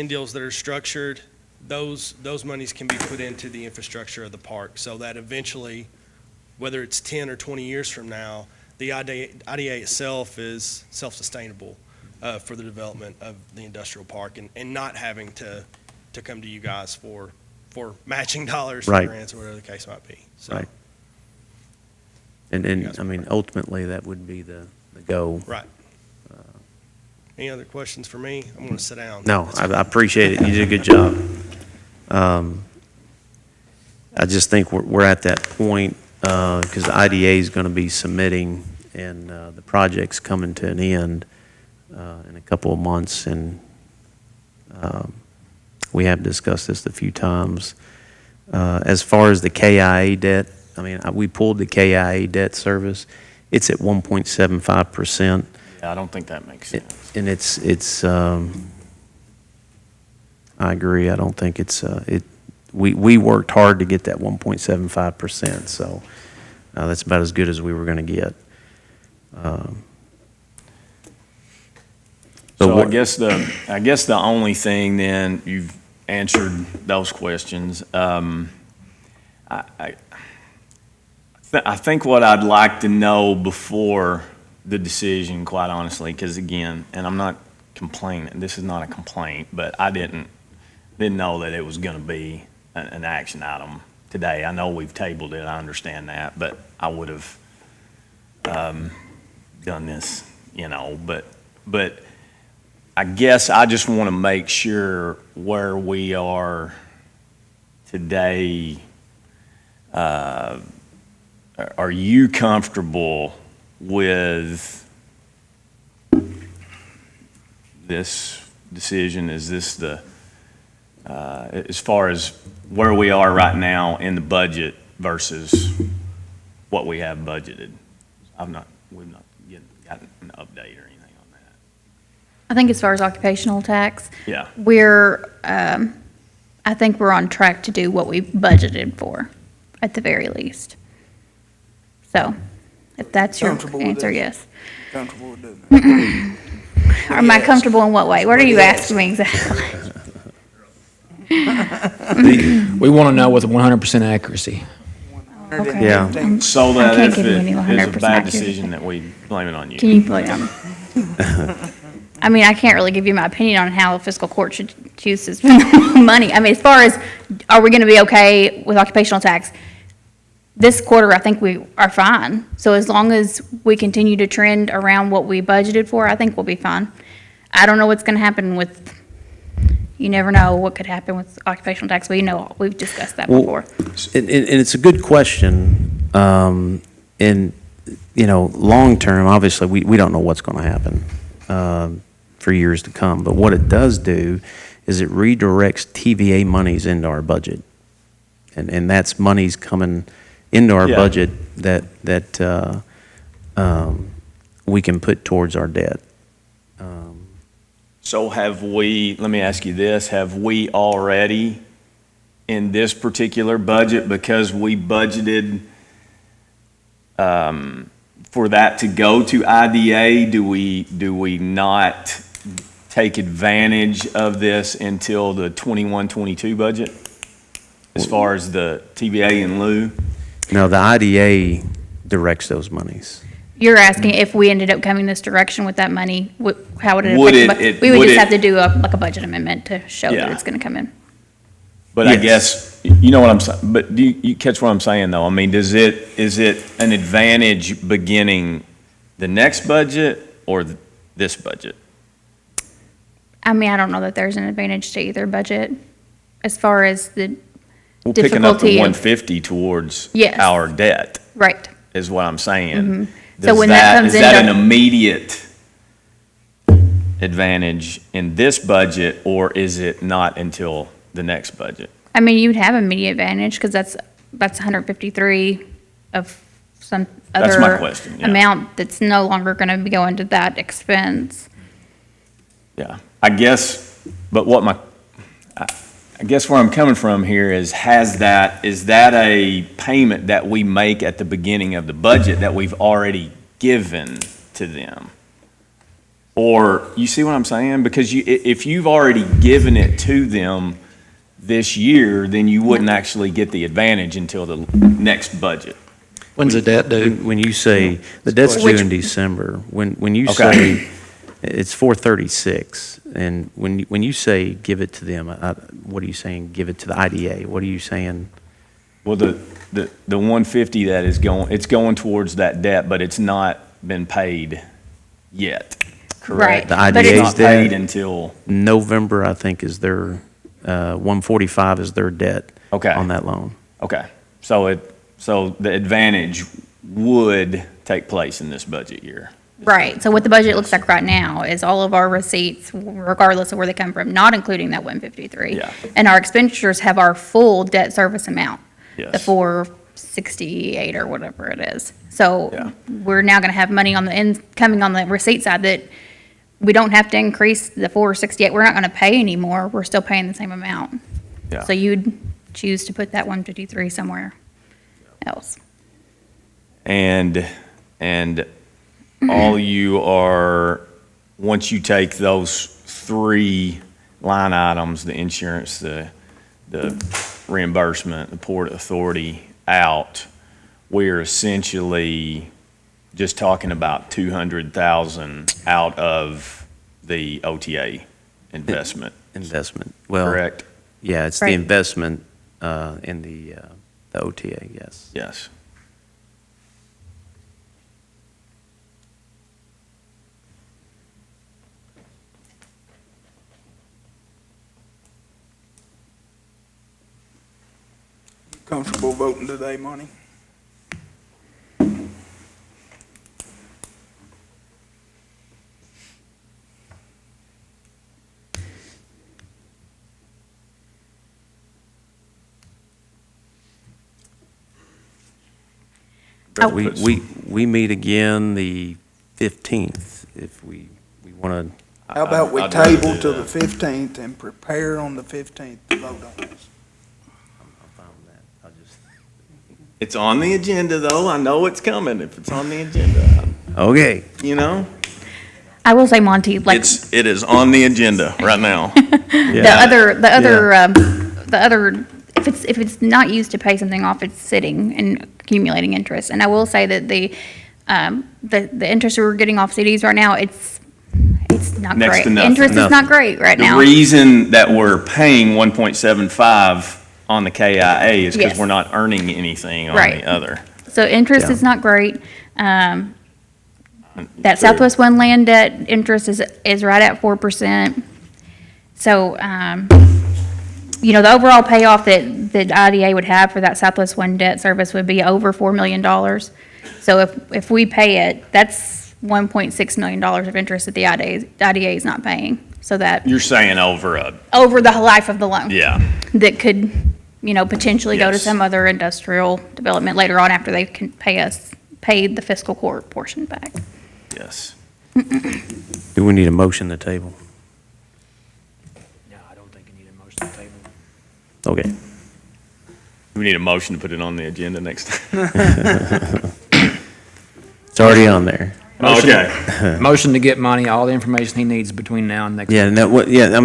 deals that are structured, those monies can be put into the infrastructure of the park so that eventually, whether it's 10 or 20 years from now, the IDA itself is self-sustainable for the development of the industrial park and not having to come to you guys for matching dollars for Right. grants or whatever the case might be. So, Right. And I mean, ultimately, that would be the goal. right. Any other questions for me? I'm going to sit down. No, I appreciate it. You did a good job. I just think we're at that point, because the IDA is going to be submitting, and the project's coming to an end in a couple of months, and we have discussed this a few times. As far as the KIA debt, I mean, we pulled the KIA debt service. It's at 1.75%. Yeah, I don't think that makes sense. And it's I agree. I don't think it's, we worked hard to get that 1.75%, so that's about as good as we were going to get. So what- I guess the only thing then, you've answered those questions. I think what I'd like to know before the decision, quite honestly, because again, and I'm not complaining, this is not a complaint, but I didn't know that it was going to be an action item today. I know we've tabled it, I understand that, but I would have done this, but I guess I just want to make sure where we are today. Are you comfortable with this decision? Is this as far as where we are right now in the budget versus what we have budgeted? We've not gotten an update or anything on that. I think as far as occupational tax, Yeah. I think we're on track to do what we budgeted for, at the very least. So, if that's your Comfortable with answer, this? yes. Comfortable with that? Am I comfortable in what way? What are you asking me exactly? We want to know with 100% accuracy. Okay. Yeah. So I that can't if give you it any is a 100% bad accuracy. decision, that we blame it on you. Can you put it on? I mean, I can't really give you my opinion on how fiscal court should choose to spend money. I mean, as far as, are we going to be okay with occupational tax? This quarter, I think we are fine. So as long as we continue to trend around what we budgeted for, I think we'll be fine. I don't know what's going to happen with, you never know what could happen with occupational tax. We've discussed that Well, before. And it's a good question. Long term, obviously, we don't know what's going to happen for years to come. But what it does do is it redirects TVA monies into our budget. And that's monies coming into our Yeah. budget that we can put towards our debt. So let me ask you this, have we already, in this particular budget, because we budgeted for that to go to IDA, do we not take advantage of this until the 21-22 budget? As far as the TVA in lieu? No, the IDA directs those monies. You're asking if we ended up coming this direction with that money, how would it Would affect? it- We would would just it- have to do a budget amendment to show that Yeah. it's going to come in. But I Yes. guess, you know what I'm saying, but do you catch what I'm saying, though? I mean, is it an advantage beginning the next budget or this budget? I mean, I don't know that there's an advantage to either budget as far as the We're picking up the difficulty of- 150 towards Yes. our debt, right. is what I'm saying. Mm-hmm. So when that comes Is that an into- immediate advantage in this budget, or is it not until the next budget? I mean, you'd have immediate advantage because that's that's 153 of some That's my other question, yeah. amount that's no longer going to be going to that expense. Yeah, I guess, but I guess where I'm coming from here is, is that a payment that we make at the beginning of the budget that we've already given to them? Or, you see what I'm saying? Because if you've already given it to them this year, then you wouldn't actually get the advantage until the next budget. When's the debt due? When you say, the debt's due in December, when you Okay. say, it's 436, and when you say give it to them, what are you saying, give it to the IDA? What are you saying? Well, the 150 that is it's going towards that debt, but it's not been paid yet, correct? Right. The But IDA's it's It's not paid debt, until, November, I think, is their, 145 is their debt Okay. on that loan. okay. So the advantage would take place in this budget year. Right, so what the budget looks like right now is all of our receipts, regardless of where they come from, not including that 153. Yeah. And our expenditures have our full debt service amount. The Yes. 468 or whatever it is. So Yeah. we're now gonna have money on the coming on the receipt side that we don't have to increase the 468. We're not gonna pay anymore. We're still paying the same amount. Yeah. So you'd choose to put that 153 somewhere else. And all you are, once you take those three line items, the insurance, the reimbursement, the Port Authority out, we're essentially just talking about 200,000 out of the OTA investment, Investment. Well, correct? yeah, it's the Right. investment in the OTA, yes. Yes. Comfortable voting today, Monty? That We, puts- we meet again the 15th if we want to. How about we I'd rather table do till the that. 15th and prepare on the 15th to vote on this? It's on the agenda, though. I know it's coming if it's on the agenda, Okay. you know? I will say, Monty, like, It is on the agenda right now. the other, if it's not used to pay something off, it's sitting and accumulating interest. And I will say that the interest we're getting off CDs right now, it's not Next great. to nothing. Interest is not great right The now. reason that we're paying 1.75 on the KIA is because Yes. we're not earning anything on Right. the other. So interest Yeah. is not great. That True. Southwest One land debt interest is right at 4%. So, the overall payoff that IDA would have for that Southwest One debt service would be over $4 million. So if we pay it, that's $1.6 million of interest that the IDA is not paying. So that, You're saying over over the life of the loan. yeah, That could, potentially go to Yes. some other industrial development later on after they can pay the fiscal court portion back. yes. Do we need a motion to table? No, I don't think you need a motion to table. Okay. We need a motion to put it on the agenda next time. It's already on there. Okay. Motion to get Monty all the information he needs between now and next. Yeah, and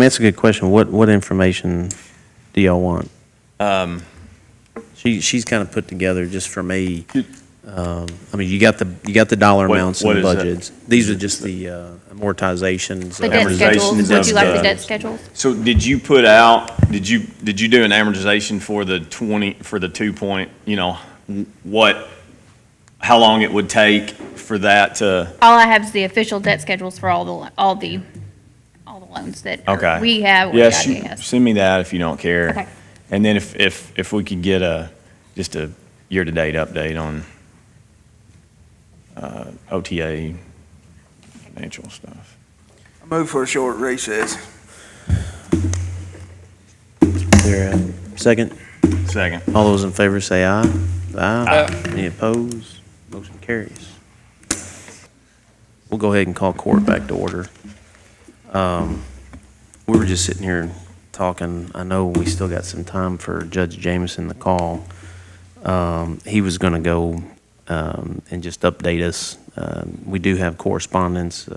that's a good question. What information do y'all want? She's kind of put together just for me. You got the dollar What- amounts what and the is that? budgets. These are just the amortizations. The debt Amortization schedules, would of you like the- the debt schedules? So did you put out, did you do an amortization for the 2 point, how long it would take for that to, All I have is the official debt schedules for all the loans that okay. we have or Yeah, the IDA has. send me that if you don't care. Okay. And then if we could get just a year-to-date update on OTA financial stuff. I move for a short recess. There, second? Second. All those in favor say aye. Aye. Any opposed? Motion carries. We'll go ahead and call court back to order. We were just sitting here talking. I know we still got some time for Judge Jameson to call. He was going to go and just update us. We do have correspondence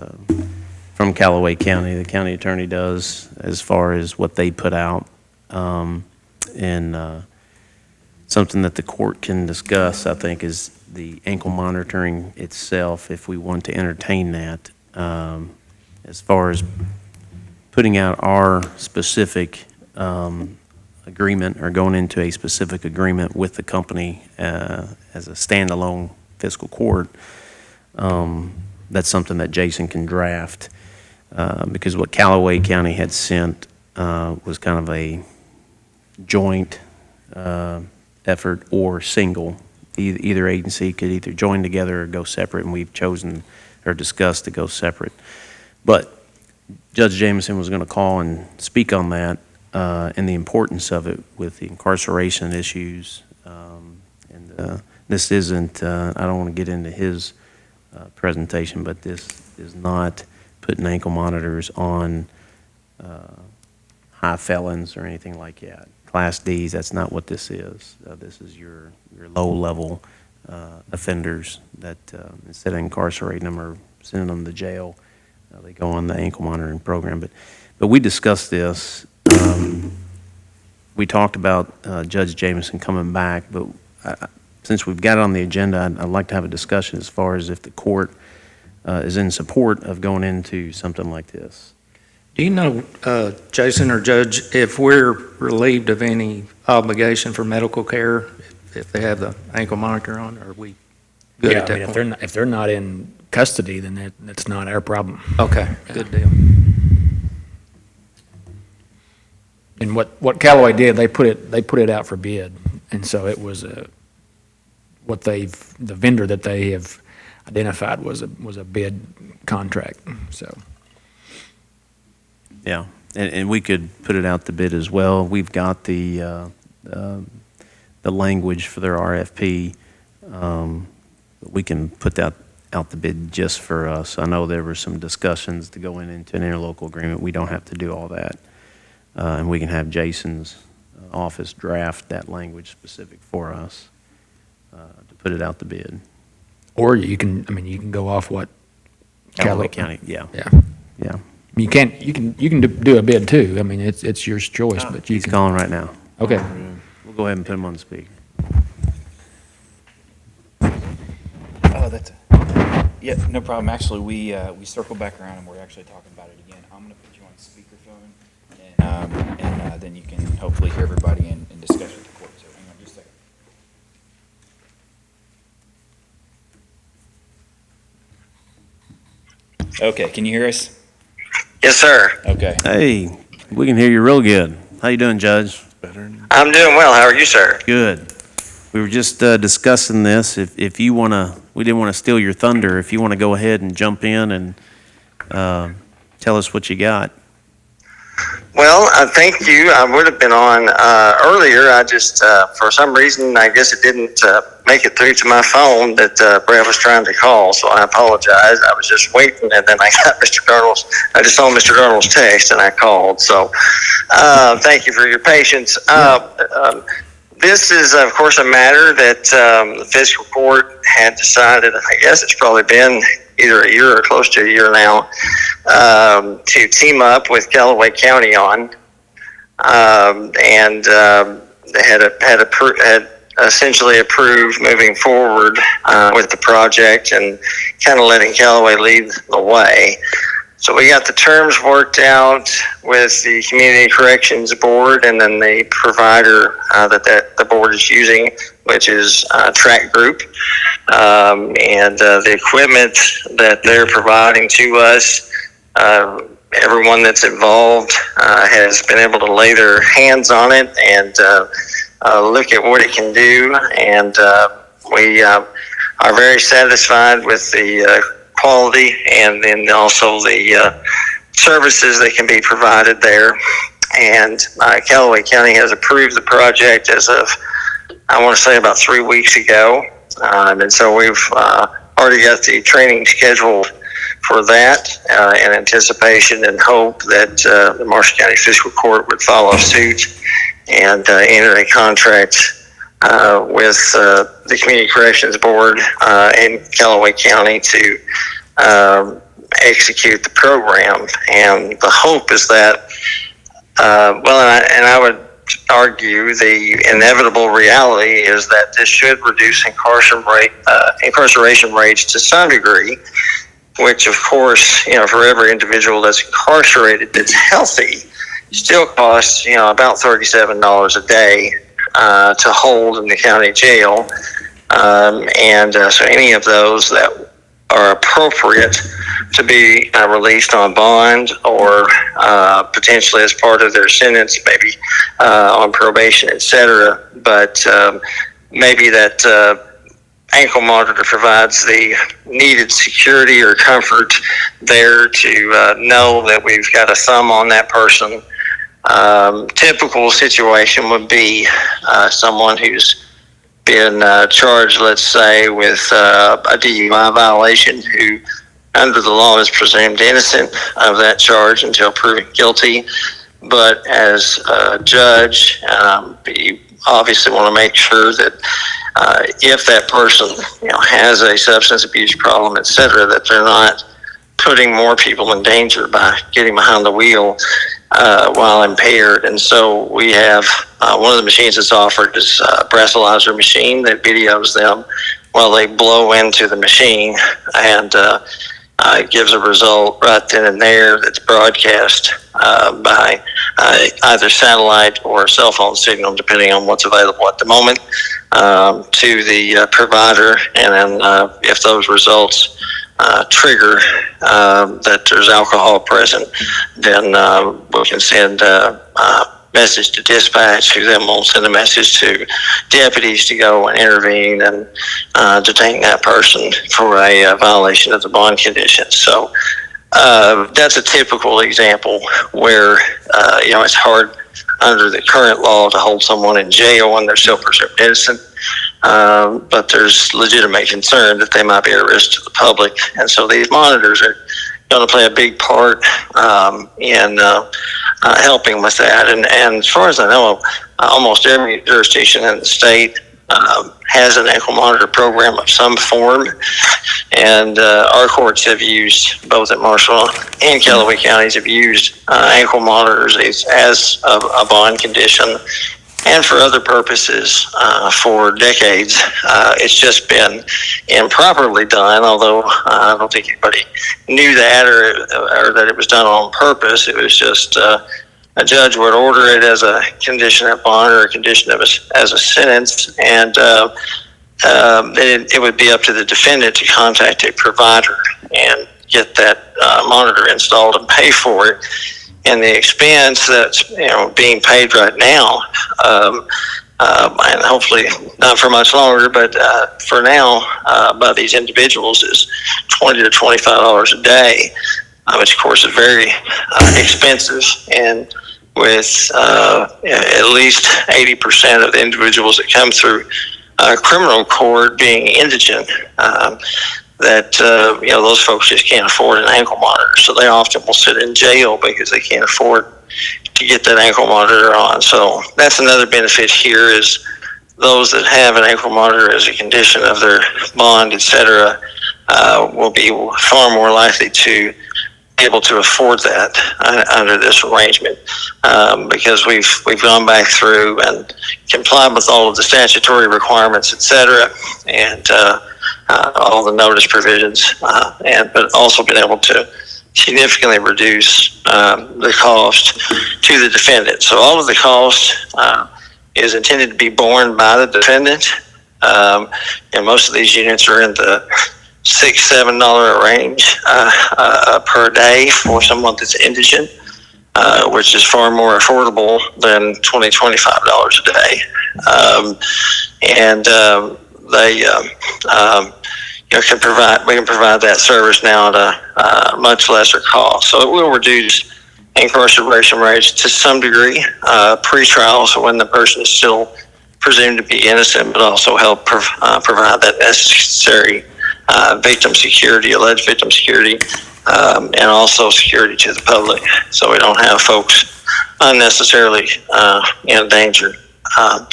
from Callaway County. The county attorney does, as far as what they put out. And something that the court can discuss, I think, is the ankle monitoring itself, if we want to entertain that. As far as putting out our specific agreement or going into a specific agreement with the company as a standalone fiscal court, that's something that Jason can draft. Because what Callaway County had sent was kind of a joint effort or single. Either agency could either join together or go separate, and we've chosen or discussed to go separate. But Judge Jameson was going to call and speak on that and the importance of it with the incarceration issues. This isn't, I don't want to get into his presentation, but this is not putting ankle monitors on high felons or anything like that. Class Ds, that's not what this is. This is your low-level offenders that instead of incarcerating them or sending them to jail, they go on the ankle monitoring program. But we discussed this. We talked about Judge Jameson coming back, but since we've got it on the agenda, I'd like to have a discussion as far as if the court is in support of going into something like this. Do you know, Jason or Judge, if we're relieved of any obligation for medical care if they have the ankle monitor on, or are we good at that point? If they're not in custody, then that's not our problem. Okay, good deal. And what Callaway did, they put it out for bid, and so it was the vendor that they have identified was a bid contract. So. Yeah, and we could put it out to bid as well. We've got the language for their RFP. We can put that out the bid just for us. I know there were some discussions to go into an interlocal agreement. We don't have to do all that. And we can have Jason's office draft that language specific for us to put it out the bid. Or you can go off what Callaway County, yeah. You can do a bid too. I mean, it's your choice, but He's calling right now. Okay. We'll go ahead and put him on the speaker. Oh, yeah, no problem. Actually, we circled back around and we're actually talking about it again. I'm going to put you on speakerphone, and then you can hopefully hear everybody and discuss with the court. So hang on just a second. Okay, can you hear us? Yes, sir. Okay. Hey, we can hear you real good. How you doing, Judge? I'm doing well. How are you, sir? Good. We were just discussing this. If you want to, we didn't want to steal your thunder. If you want to go ahead and jump in and tell us what you got. Well, thank you. I would have been on earlier. I just, for some reason, I guess it didn't make it through to my phone that Brad was trying to call, so I apologize. I was just waiting, and then I got Mr. Darnell's, I just saw Mr. Darnell's text, and I called. So thank you for your patience. This is, of course, a matter that the Fiscal Court had decided, I guess it's probably been either a year or close to a year now, to team up with Callaway County on. And they had essentially approved moving forward with the project and kind of letting Callaway lead the way. So we got the terms worked out with the Community Corrections Board and then the provider that the board is using, which is Track Group. And the equipment that they're providing to us, everyone that's involved has been able to lay their hands on it and look at what it can do. And we are very satisfied with the quality and then also the services that can be provided there. And Callaway County has approved the project as of I want to say about 3 weeks ago. And so we've already got the training scheduled for that in anticipation and hope that the Marshall County Fiscal Court would follow suit and enter a contract with the Community Corrections Board in Callaway County to execute the program. And the hope is that, and I would argue the inevitable reality is that this should reduce incarceration rates to some degree, which of course, for every individual that's incarcerated that's healthy, still costs, about $37 a day to hold in the county jail. So any of those that are appropriate to be released on bond or potentially as part of their sentence, maybe on probation, etc. But maybe that ankle monitor provides the needed security or comfort there to know that we've got a thumb on that person. Typical situation would be someone who's been charged, let's say, with a DUI violation, who under the law is presumed innocent of that charge until proven guilty. But as a judge, you obviously want to make sure that if that person has a substance abuse problem, et cetera, that they're not putting more people in danger by getting behind the wheel while impaired. And so we have one of the machines that's offered is a breathalyzer machine that videos them while they blow into the machine, and it gives a result right then and there that's broadcast by either satellite or cell phone signal, depending on what's available at the moment, to the provider. And then if those results trigger that there's alcohol present, then we can send a message to dispatch, who then will send a message to deputies to go and intervene and detain that person for a violation of the bond conditions. So that's a typical example where it's hard under the current law to hold someone in jail when they're still presumed innocent. But there's legitimate concern that they might be a risk to the public. And so these monitors are going to play a big part in helping with that. And as far as I know, almost every jurisdiction in the state has an ankle monitor program of some form. And our courts have used, both at Marshall and Callaway counties, have used ankle monitors as a bond condition and for other purposes for decades. It's just been improperly done, although I don't think anybody knew that or that it was done on purpose. It was just a judge would order it as a condition of bond or a condition of as a sentence, and it would be up to the defendant to contact a provider and get that monitor installed and pay for it. And the expense that's being paid right now, and hopefully not for much longer, but for now by these individuals is $20 to $25 a day, which of course is very expensive. And with at least 80% of the individuals that come through criminal court being indigent, those folks just can't afford an ankle monitor. So they often will sit in jail because they can't afford to get that ankle monitor on. So that's another benefit here, is those that have an ankle monitor as a condition of their bond, et cetera, will be far more likely to be able to afford that under this arrangement, because we've gone back through and complied with all of the statutory requirements, et cetera, and all the notice provisions, but also been able to significantly reduce the cost to the defendant. So all of the cost is intended to be borne by the defendant, and most of these units are in the $6-7 range per day for someone that's indigent, which is far more affordable than $20-25 a day. We can provide that service now at a much lesser cost. So it will reduce incarceration rates to some degree pre-trial, so when the person is still presumed to be innocent, but also help provide that necessary victim security, alleged victim security, and also security to the public, so we don't have folks unnecessarily in danger. I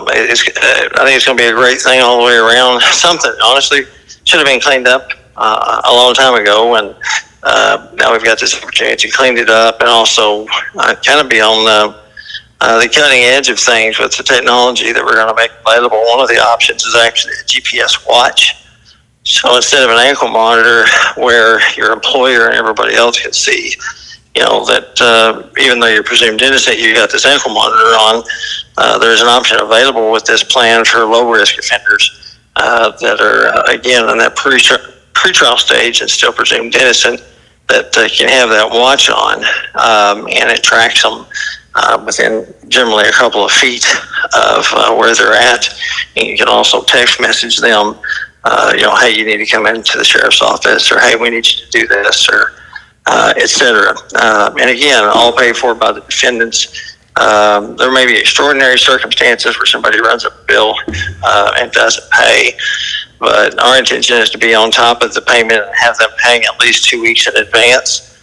think it's going to be a great thing all the way around. Something, honestly, should have been cleaned up a long time ago, and now we've got this opportunity to clean it up and also kind of be on the cutting edge of things with the technology that we're going to make available. One of the options is actually a GPS watch. So instead of an ankle monitor where your employer and everybody else can see, that even though you're presumed innocent, you got this ankle monitor on, there's an option available with this plan for low-risk offenders that are, again, in that pre-trial stage and still presumed innocent, that can have that watch on, and it tracks them within generally a couple of feet of where they're at. And you can also text message them, hey, you need to come into the sheriff's office, or hey, we need you to do this, or et cetera. And again, all paid for by the defendants. There may be extraordinary circumstances where somebody runs up a bill and doesn't pay, but our intention is to be on top of the payment and have them paying at least 2 weeks in advance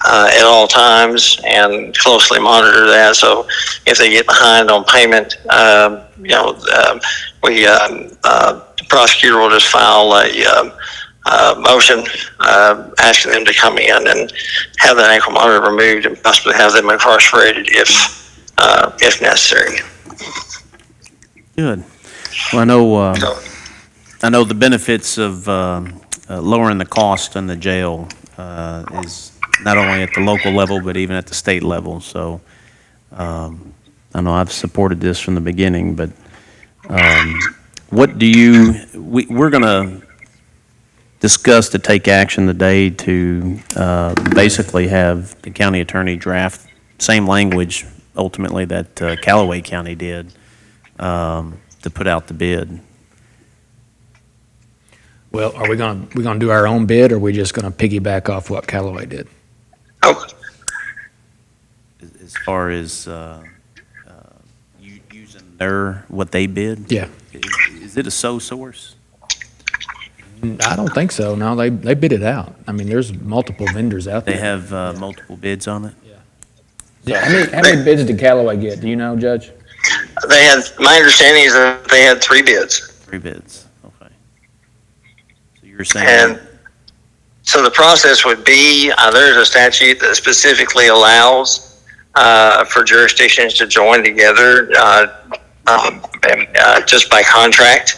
at all times, and closely monitor that. So if they get behind on payment, the prosecutor will just file a motion asking them to come in and have that ankle monitor removed and possibly have them incarcerated if necessary. Good. Well, I know the benefits of lowering the cost in the jail is not only at the local level, but even at the state level. So I know I've supported this from the beginning, but we're going to discuss to take action today to basically have the county attorney draft same language ultimately that Callaway County did to put out the bid. Well, are we going to do our own bid, or are we just going to piggyback off what Callaway did? Oh, As far as using what they bid? Yeah. Is it a sole source? I don't think so. No, they bid it out. I mean, there's multiple vendors out there. They have multiple bids on it? Yeah. How many bids did Callaway get? Do you know, Judge? my understanding is that they had 3 bids. 3 bids, okay. So you're saying... And so the process would be, there's a statute that specifically allows for jurisdictions to join together just by contract.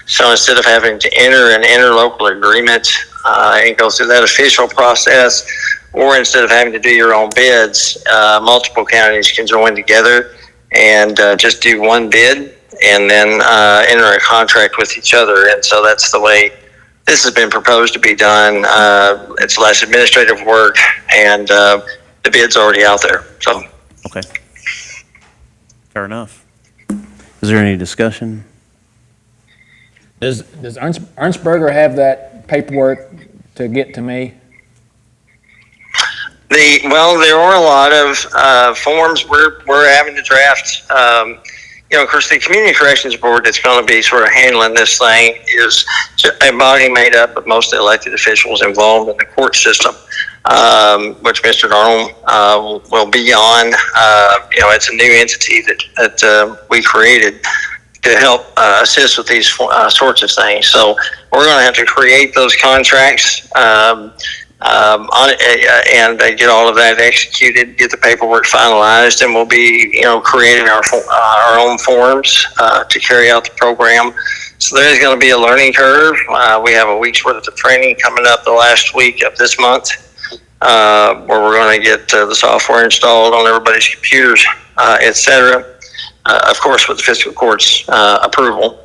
So instead of having to enter an interlocal agreement and go through that official process, or instead of having to do your own bids, multiple counties can join together and just do one bid and then enter a contract with each other. And so that's the way this has been proposed to be done. It's less administrative work, and the bid's already out there. So, okay. Fair enough. Is there any discussion? Does Ernstberger have that paperwork to get to me? There are a lot of forms we're having to draft. Of course, the Community Corrections Board that's going to be sort of handling this thing is a body made up of mostly elected officials involved in the court system, which Mr. Darnold will be on. It's a new entity that we created to help assist with these sorts of things. So we're going to have to create those contracts and get all of that executed, get the paperwork finalized, and we'll be, creating our own forms to carry out the program. So there's going to be a learning curve. We have a week's worth of training coming up the last week of this month, where we're going to get the software installed on everybody's computers, et cetera. Of course, with the Fiscal Court's approval,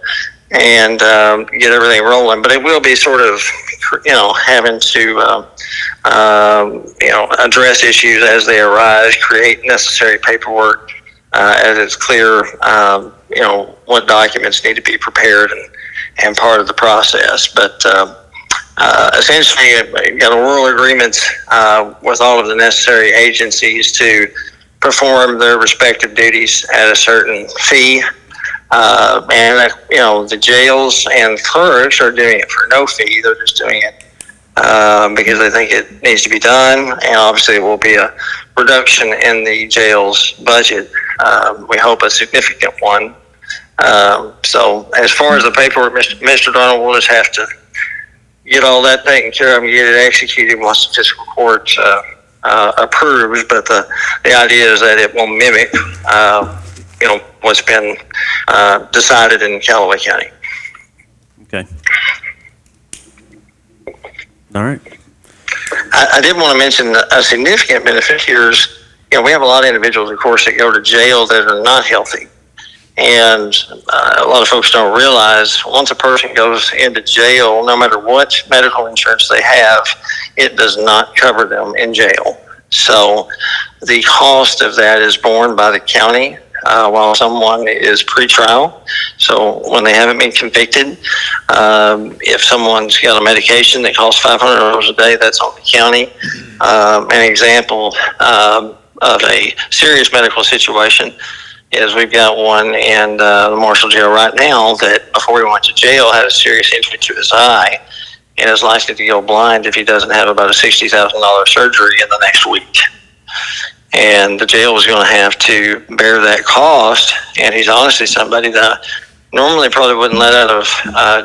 and get everything rolling. But it will be sort of, having to, address issues as they arise, create necessary paperwork as it's clear, what documents need to be prepared and part of the process. But essentially, you've got oral agreements with all of the necessary agencies to perform their respective duties at a certain fee. And, the jails and clerks are doing it for no fee. They're just doing it because they think it needs to be done. And obviously it will be a reduction in the jail's budget. We hope a significant one. So as far as the paperwork, Mr. Donald, we'll just have to get all that taken care of and get it executed once the fiscal court approves. But the idea is that it will mimic, what's been decided in Callaway County. Okay. All right. I did want to mention a significant benefit here is, we have a lot of individuals, of course, that go to jail that are not healthy. And a lot of folks don't realize once a person goes into jail, no matter what medical insurance they have, it does not cover them in jail. So the cost of that is borne by the county while someone is pretrial. So when they haven't been convicted, if someone's got a medication that costs $500 a day, that's on the county. An example of a serious medical situation is we've got one in the Marshall jail right now that before he went to jail had a serious injury to his eye and is likely to go blind if he doesn't have about a $60,000 surgery in the next week. And the jail was going to have to bear that cost, and he's honestly somebody that normally probably wouldn't let out of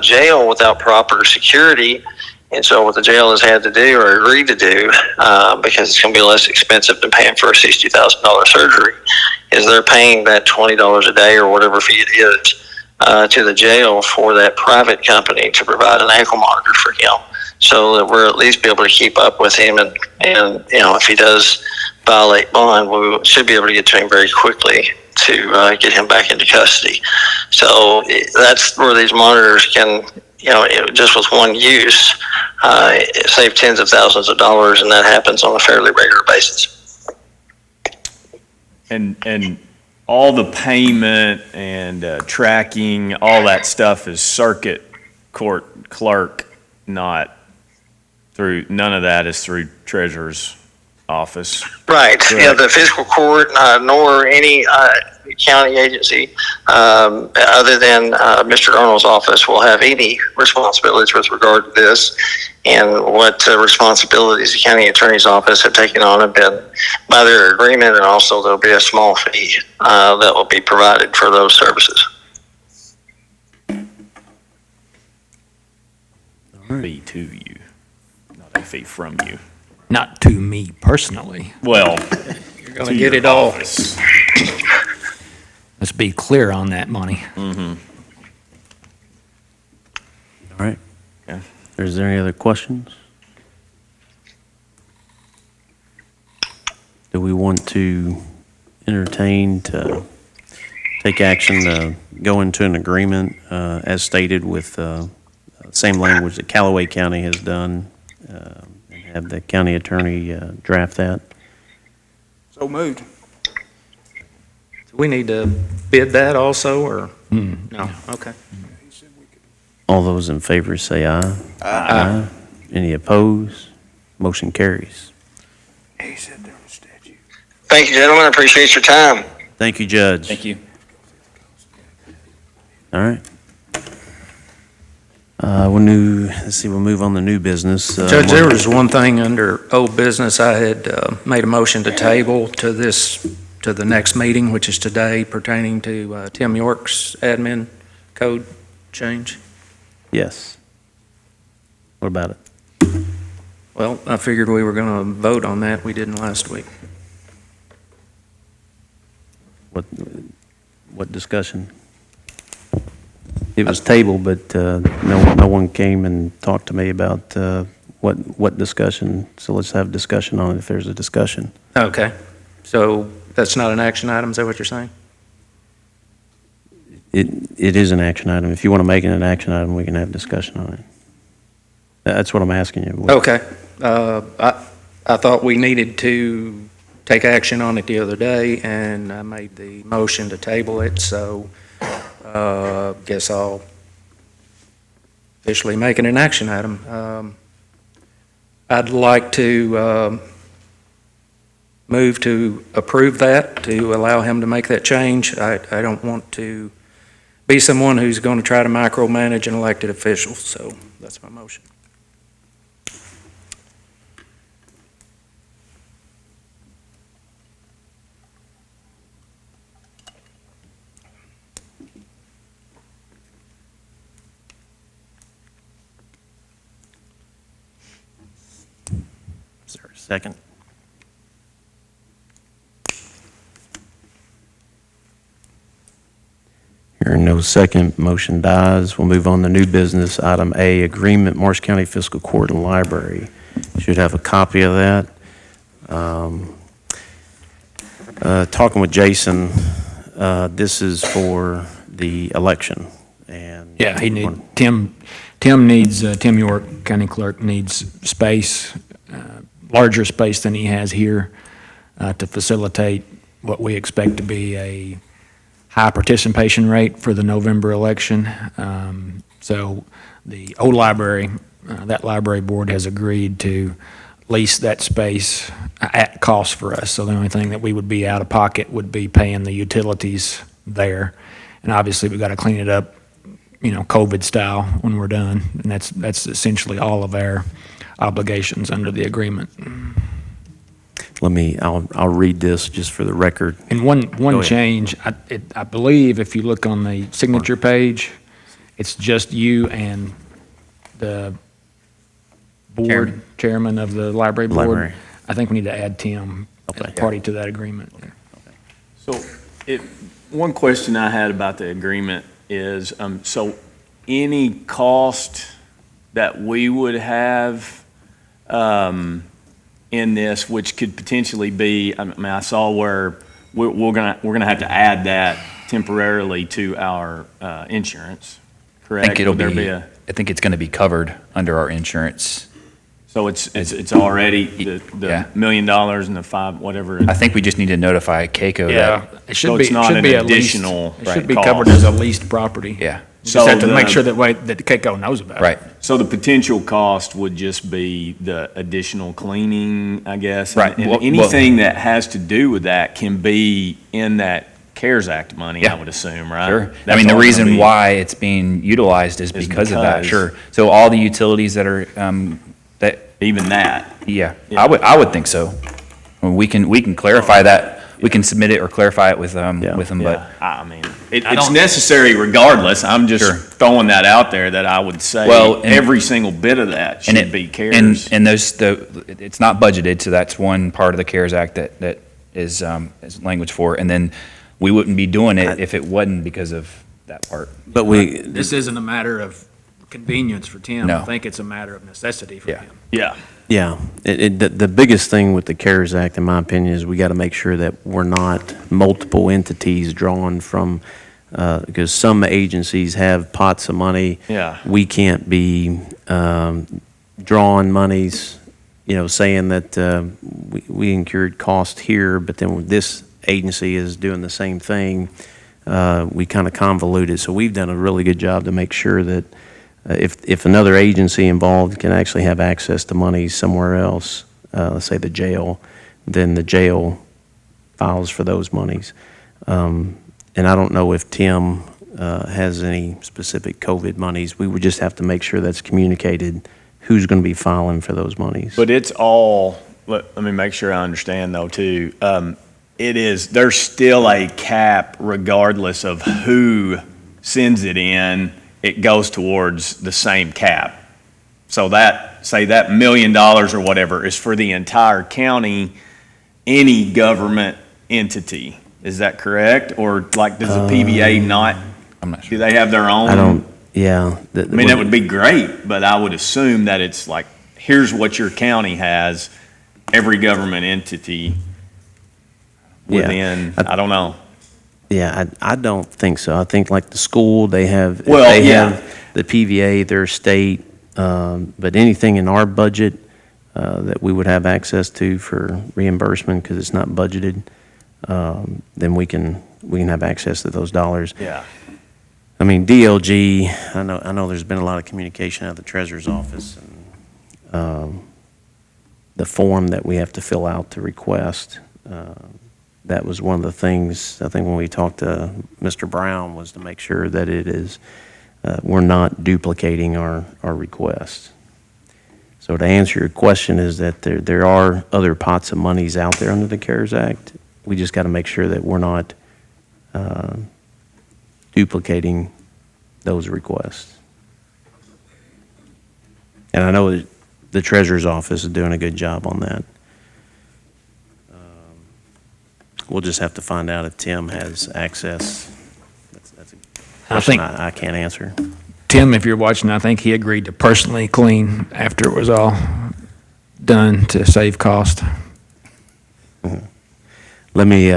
jail without proper security. And so what the jail has had to do or agreed to do, because it's going to be less expensive than paying for a $60,000 surgery, is they're paying that $20 a day or whatever fee it is to the jail for that private company to provide an ankle monitor for him, so that we're at least be able to keep up with him. And if he does violate bond, we should be able to get to him very quickly to get him back into custody. So that's where these monitors can, just with one use, save tens of thousands of dollars, and that happens on a fairly regular basis. And all the payment and tracking, all that stuff is circuit court clerk, none of that is through treasurer's office. Right. Correct. Yeah, the fiscal court nor any county agency other than Mr. Arnold's office will have any responsibilities with regard to this. And what responsibilities the county attorney's office have taken on have been by their agreement, and also there'll be a small fee that will be provided for those services. Fee to you, not a fee from you. Not to me personally. Well, You're going to get it all. Let's be clear on that money. Mm-hmm. All right. Yeah. Is there any other questions? Do we want to entertain to take action to go into an agreement as stated with same language that Callaway County has done, and have the county attorney draft that? So moved. Do we need to bid that also, or? No, okay. All those in favor say aye. Aye. Any opposed? Motion carries. Thank you, gentlemen. I appreciate your time. Thank you, Judge. Thank you. All right. We'll move on to new business. Judge, there was one thing under old business I had made a motion to table to the next meeting, which is today, pertaining to Tim York's admin code change. Yes. What about it? Well, I figured we were going to vote on that. We didn't last week. What discussion? It was tabled, but no one came and talked to me about what discussion. So let's have discussion on it if there's a discussion. Okay. So that's not an action item, is that what you're saying? It is an action item. If you want to make it an action item, we can have discussion on it. That's what I'm asking you. Okay. I thought we needed to take action on it the other day, and I made the motion to table it, so guess I'll officially make it an action item. I'd like to move to approve that, to allow him to make that change. I don't want to be someone who's going to try to micromanage an elected official, so that's my motion. Is there a second? Hearing no second, motion dies. We'll move on to new business. Item A, agreement, Morris County Fiscal Court and Library. Should have a copy of that. Talking with Jason, this is for the election, and. Yeah, Tim York, County Clerk, needs space, larger space than he has here, to facilitate what we expect to be a high participation rate for the November election. So the old library, that library board has agreed to lease that space at cost for us. So the only thing that we would be out of pocket would be paying the utilities there. And obviously, we've got to clean it up, COVID style when we're done. And that's essentially all of our obligations under the agreement. I'll read this just for the record. And one ahead. change, I believe if you look on the signature page, it's just you and the chairman of the library board. Library. I think we need to add Tim as a party to that agreement. So one question I had about the agreement is, so any cost that we would have in this, which could potentially be, I saw where we're gonna have to add that temporarily to our insurance, correct? I think it's going to be covered under our insurance. So it's already the $1 million and the five, whatever. I think we just need to notify Keiko Yeah, that. it should So be, it's not should an be a leased, additional it should right, be cost. covered as a leased property. Yeah, Just have to So make the- sure that Keiko knows about it. right. So the potential cost would just be the additional cleaning, I guess? Right. And Well- anything that has to do with that can be in that CARES Act money, Yeah. I would assume, right? Sure. I That's mean, the all gonna reason be- why it's being utilized is Is because of that, because- sure. So all the utilities that are, that, Even that. yeah, Yeah. I would think so. Well, we can clarify that, we can submit it or clarify it with them, Yeah. but I mean, I it's don't- necessary regardless. I'm just Sure. throwing that out there that I would say Well, and- every single bit of that And should it- be CARES. And it's not budgeted, so that's one part of the CARES Act that is language for. And then we wouldn't be doing it if it wasn't because of that part. But This isn't a matter of convenience for Tim. No. I think it's a matter of necessity for Yeah. him. Yeah. yeah, the biggest thing with the CARES Act, in my opinion, is we got to make sure that we're not multiple entities drawn from, because some agencies have pots of money. Yeah. We can't be drawing monies, saying that we incurred cost here, but then this agency is doing the same thing. We kind of convolute it. So we've done a really good job to make sure that if another agency involved can actually have access to money somewhere else, let's say the jail, then the jail files for those monies. And I don't know if Tim has any specific COVID monies. We would just have to make sure that's communicated, who's going to be filing for those monies. But it's all, let me make sure I understand though too. There's still a cap regardless of who sends it in, it goes towards the same cap. So say that $1 million or whatever is for the entire county, any government entity. Is that correct? Or does the PBA not, I'm not do sure. they have their own? Yeah. I mean, that would be great, but I would assume that it's like, here's what your county has, every government entity Yeah. within, I don't know. Yeah, I don't think so. I think like the school, they have, Well, they yeah. have the PVA, their state, but anything in our budget that we would have access to for reimbursement because it's not budgeted, then we can have access to those dollars. Yeah. I mean, DLG, I know there's been a lot of communication out of the treasurer's office and the form that we have to fill out to request that was one of the things, I think when we talked to Mr. Brown, was to make sure that it is, we're not duplicating our requests. So to answer your question is that there are other pots of monies out there under the CARES Act. We just got to make sure that we're not duplicating those requests. And I know that the Treasurer's Office is doing a good job on that. We'll just have to find out if Tim has access. That's a question I can't answer. Tim, if you're watching, I think he agreed to personally clean after it was all done to save cost. Let me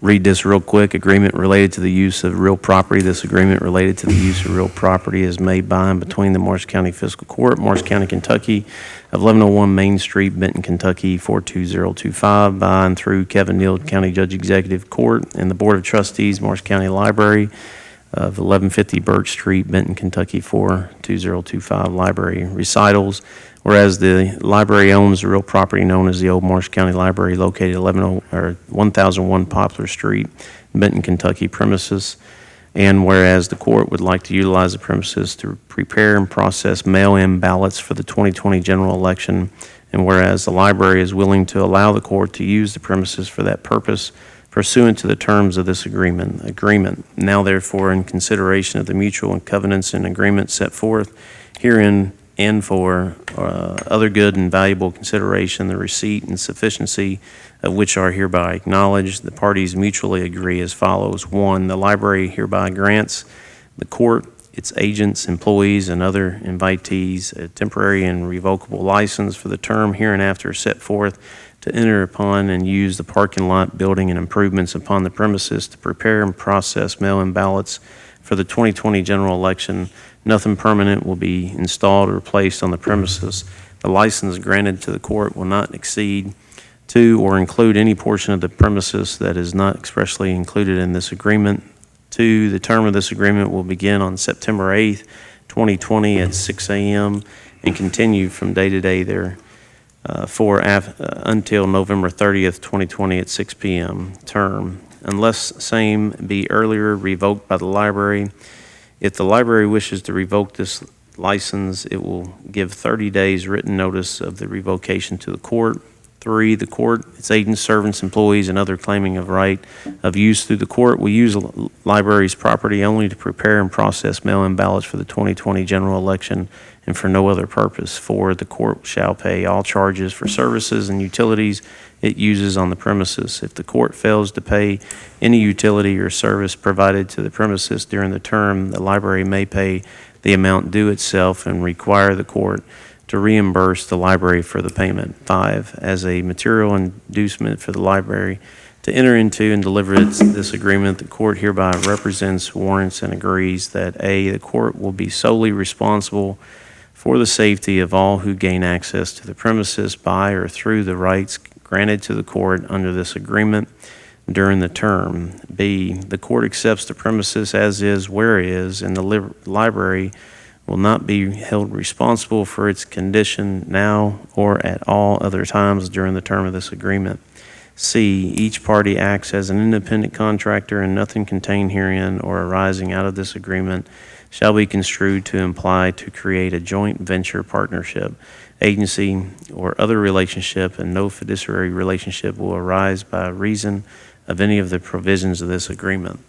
read this real quick. Agreement related to the use of real property. This agreement related to the use of real property is made by and between the Morris County Fiscal Court, Morris County, Kentucky, of 1101 Main Street, Benton, Kentucky, 42025, by and through Kevin Neal, County Judge Executive Court, and the Board of Trustees, Morris County Library, of 1150 Birch Street, Benton, Kentucky, 42025, Library Recitals. Whereas the library owns the real property known as the Old Morris County Library located at 1001 Poplar Street, Benton, Kentucky premises. And whereas the court would like to utilize the premises to prepare and process mail-in ballots for the 2020 general election. And whereas the library is willing to allow the court to use the premises for that purpose pursuant to the terms of this agreement. Now therefore, in consideration of the mutual and covenants and agreements set forth herein, and for other good and valuable consideration, the receipt and sufficiency of which are hereby acknowledged, the parties mutually agree as follows. 1, the library hereby grants the court, its agents, employees, and other invitees a temporary and revocable license for the term hereinafter set forth to enter upon and use the parking lot, building, and improvements upon the premises to prepare and process mail-in ballots for the 2020 general election. Nothing permanent will be installed or placed on the premises. The license granted to the court will not exceed to or include any portion of the premises that is not expressly included in this agreement. 2, the term of this agreement will begin on September 8th, 2020 at 6 a.m. and continue from day to day there until November 30th, 2020 at 6 p.m. term, unless same be earlier revoked by the library. If the library wishes to revoke this license, it will give 30 days written notice of the revocation to the court. 3, the court, its agents, servants, employees, and other claiming of right of use through the court will use the library's property only to prepare and process mail-in ballots for the 2020 general election and for no other purpose. 4, the court shall pay all charges for services and utilities it uses on the premises. If the court fails to pay any utility or service provided to the premises during the term, the library may pay the amount due itself and require the court to reimburse the library for the payment. 5, as a material inducement for the library to enter into and deliver this agreement, the court hereby represents, warrants, and agrees that A, the court will be solely responsible for the safety of all who gain access to the premises by or through the rights granted to the court under this agreement during the term. B, the court accepts the premises as is, where it is, and the library will not be held responsible for its condition now or at all other times during the term of this agreement. C, each party acts as an independent contractor and nothing contained herein or arising out of this agreement shall be construed to imply to create a joint venture partnership, agency, or other relationship, and no fiduciary relationship will arise by reason of any of the provisions of this agreement.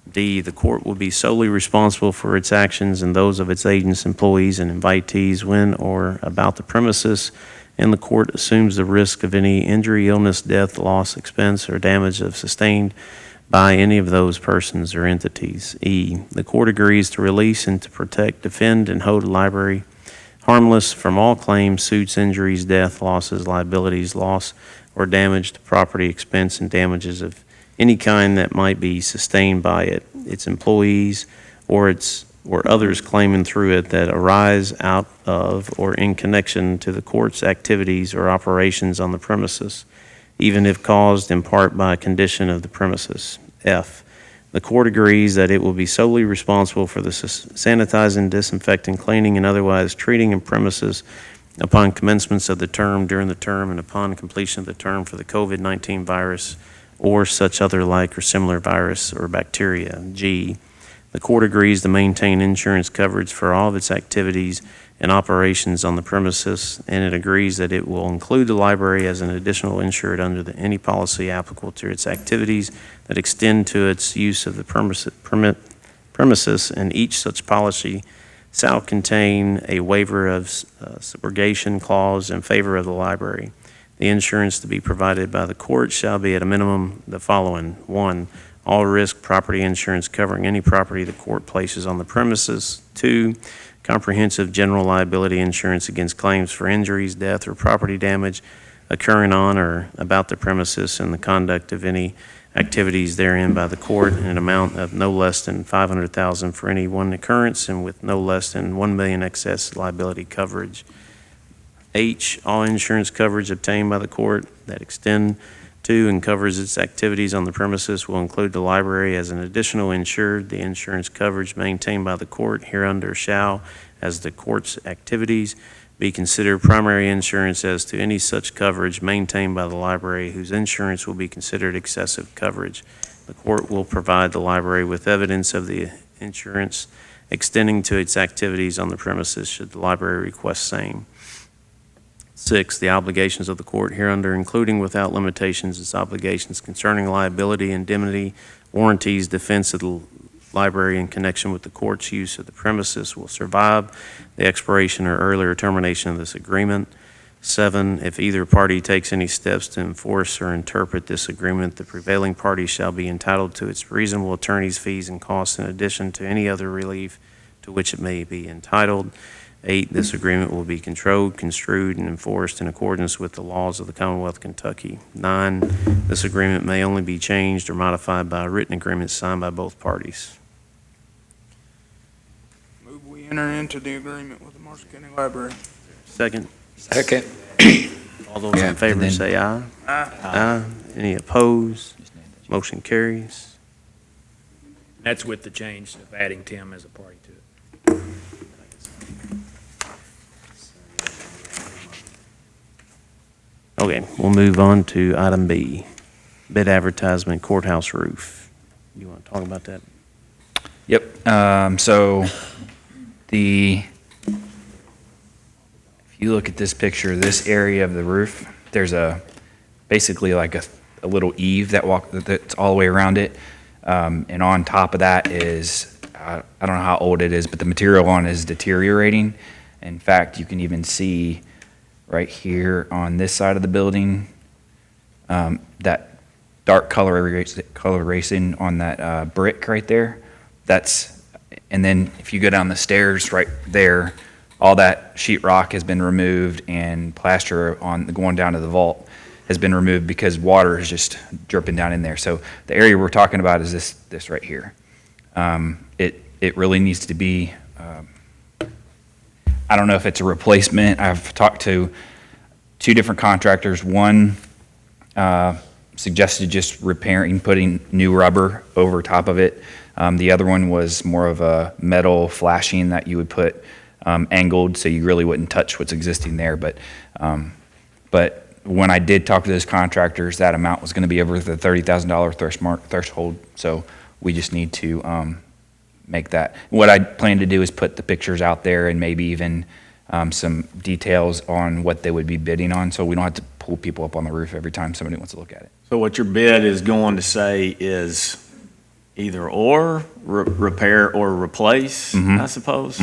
D, the court will be solely responsible for its actions and those of its agents, employees, and invitees when or about the premises, and the court assumes the risk of any injury, illness, death, loss, expense, or damage sustained by any of those persons or entities. E, the court agrees to release and to protect, defend, and hold the library harmless from all claims, suits, injuries, death, losses, liabilities, loss, or damage to property, expense, and damages of any kind that might be sustained by it, its employees, or others claiming through it that arise out of or in connection to the court's activities or operations on the premises, even if caused in part by a condition of the premises. F, the court agrees that it will be solely responsible for the sanitizing, disinfecting, cleaning, and otherwise treating of premises upon commencements of the term, during the term, and upon completion of the term for the COVID-19 virus or such other like or similar virus or bacteria. G, the court agrees to maintain insurance coverage for all of its activities and operations on the premises, and it agrees that it will include the library as an additional insured under any policy applicable to its activities that extend to its use of the premises, and each such policy shall contain a waiver of subrogation clause in favor of the library. The insurance to be provided by the court shall be at a minimum the following. 1, all risk property insurance covering any property the court places on the premises. 2, comprehensive general liability insurance against claims for injuries, death, or property damage occurring on or about the premises and the conduct of any activities therein by the court in an amount of no less than $500,000 for any one occurrence and with no less than $1 million excess liability coverage. H, all insurance coverage obtained by the court that extend to and covers its activities on the premises will include the library as an additional insured. The insurance coverage maintained by the court hereunder shall, as the court's activities, be considered primary insurance as to any such coverage maintained by the library whose insurance will be considered excessive coverage. The court will provide the library with evidence of the insurance extending to its activities on the premises should the library request same. 6, the obligations of the court hereunder, including without limitations its obligations concerning liability, indemnity, warranties, defense of the library in connection with the court's use of the premises will survive the expiration or earlier termination of this agreement. 7, if either party takes any steps to enforce or interpret this agreement, the prevailing party shall be entitled to its reasonable attorney's fees and costs in addition to any other relief to which it may be entitled. 8, this agreement will be controlled, construed, and enforced in accordance with the laws of the Commonwealth of Kentucky. 9, this agreement may only be changed or modified by a written agreement signed by both parties. Move we enter into the agreement with the Marshall County Library. Second. Second. All those in favor say aye. Aye. Aye. Any opposed? Motion carries. That's with the change of adding Tim as a party to it. Okay, we'll move on to item B, bid advertisement courthouse roof. You want to talk about that? Yep. So if you look at this picture, this area of the roof, there's basically like a little eave that's all the way around it. And on top of that is, I don't know how old it is, but the material on it is deteriorating. In fact, you can even see right here on this side of the building, that dark coloration on that brick right there. And then if you go down the stairs right there, all that sheetrock has been removed and plaster going down to the vault has been removed because water is just dripping down in there. So the area we're talking about is this right here. It really needs to be, I don't know if it's a replacement. I've talked to 2 different contractors. One suggested just repairing, putting new rubber over top of it. The other one was more of a metal flashing that you would put angled so you really wouldn't touch what's existing there. But when I did talk to those contractors, that amount was going to be over the $30,000 threshold. So we just need to make that. What I plan to do is put the pictures out there and maybe even some details on what they would be bidding on, so we don't have to pull people up on the roof every time somebody wants to look at it. So what your bid is going to say is either or, repair or replace, I suppose?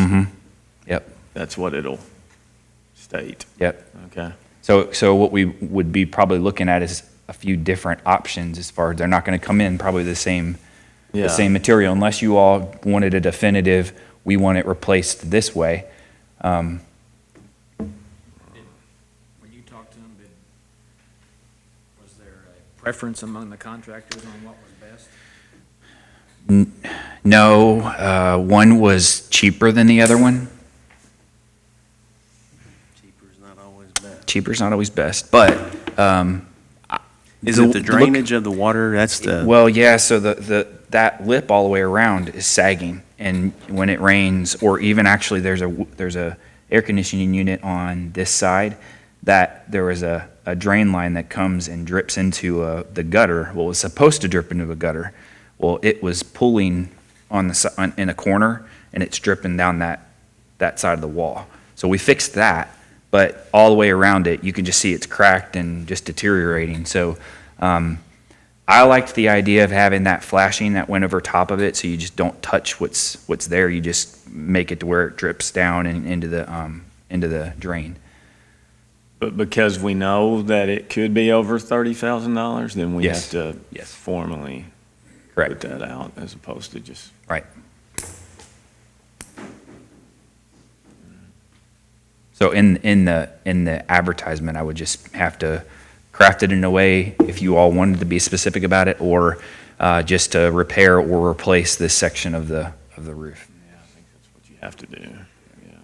Yep. That's what it'll state. Yep. Okay. So what we would be probably looking at is a few different options as far as they're not going to come in probably the same material unless you all wanted a definitive, we want it replaced this way. When you talked to them, was there a preference among the contractors on what was best? No, one was cheaper than the other one. Cheaper's not always best. Cheaper's not always best, but Is it the drainage of the water? That's the. Well, yeah, so that lip all the way around is sagging, and when it rains, or even actually there's a air conditioning unit on this side that there was a drain line that comes and drips into the gutter. Well, it was supposed to drip into a gutter. Well, it was pulling in a corner, and it's dripping down that side of the wall. So we fixed that, but all the way around it, you can just see it's cracked and just deteriorating. So I liked the idea of having that flashing that went over top of it, so you just don't touch what's there. You just make it to where it drips down and into the drain. But because we know that it could be over $30,000, then we Yes. have to Yes. formally Correct. put that out as opposed to just. Right. So in the advertisement, I would just have to craft it in a way, if you all wanted to be specific about it, or just to repair or replace this section of the roof. Yeah, I think that's what you have to do. Yeah.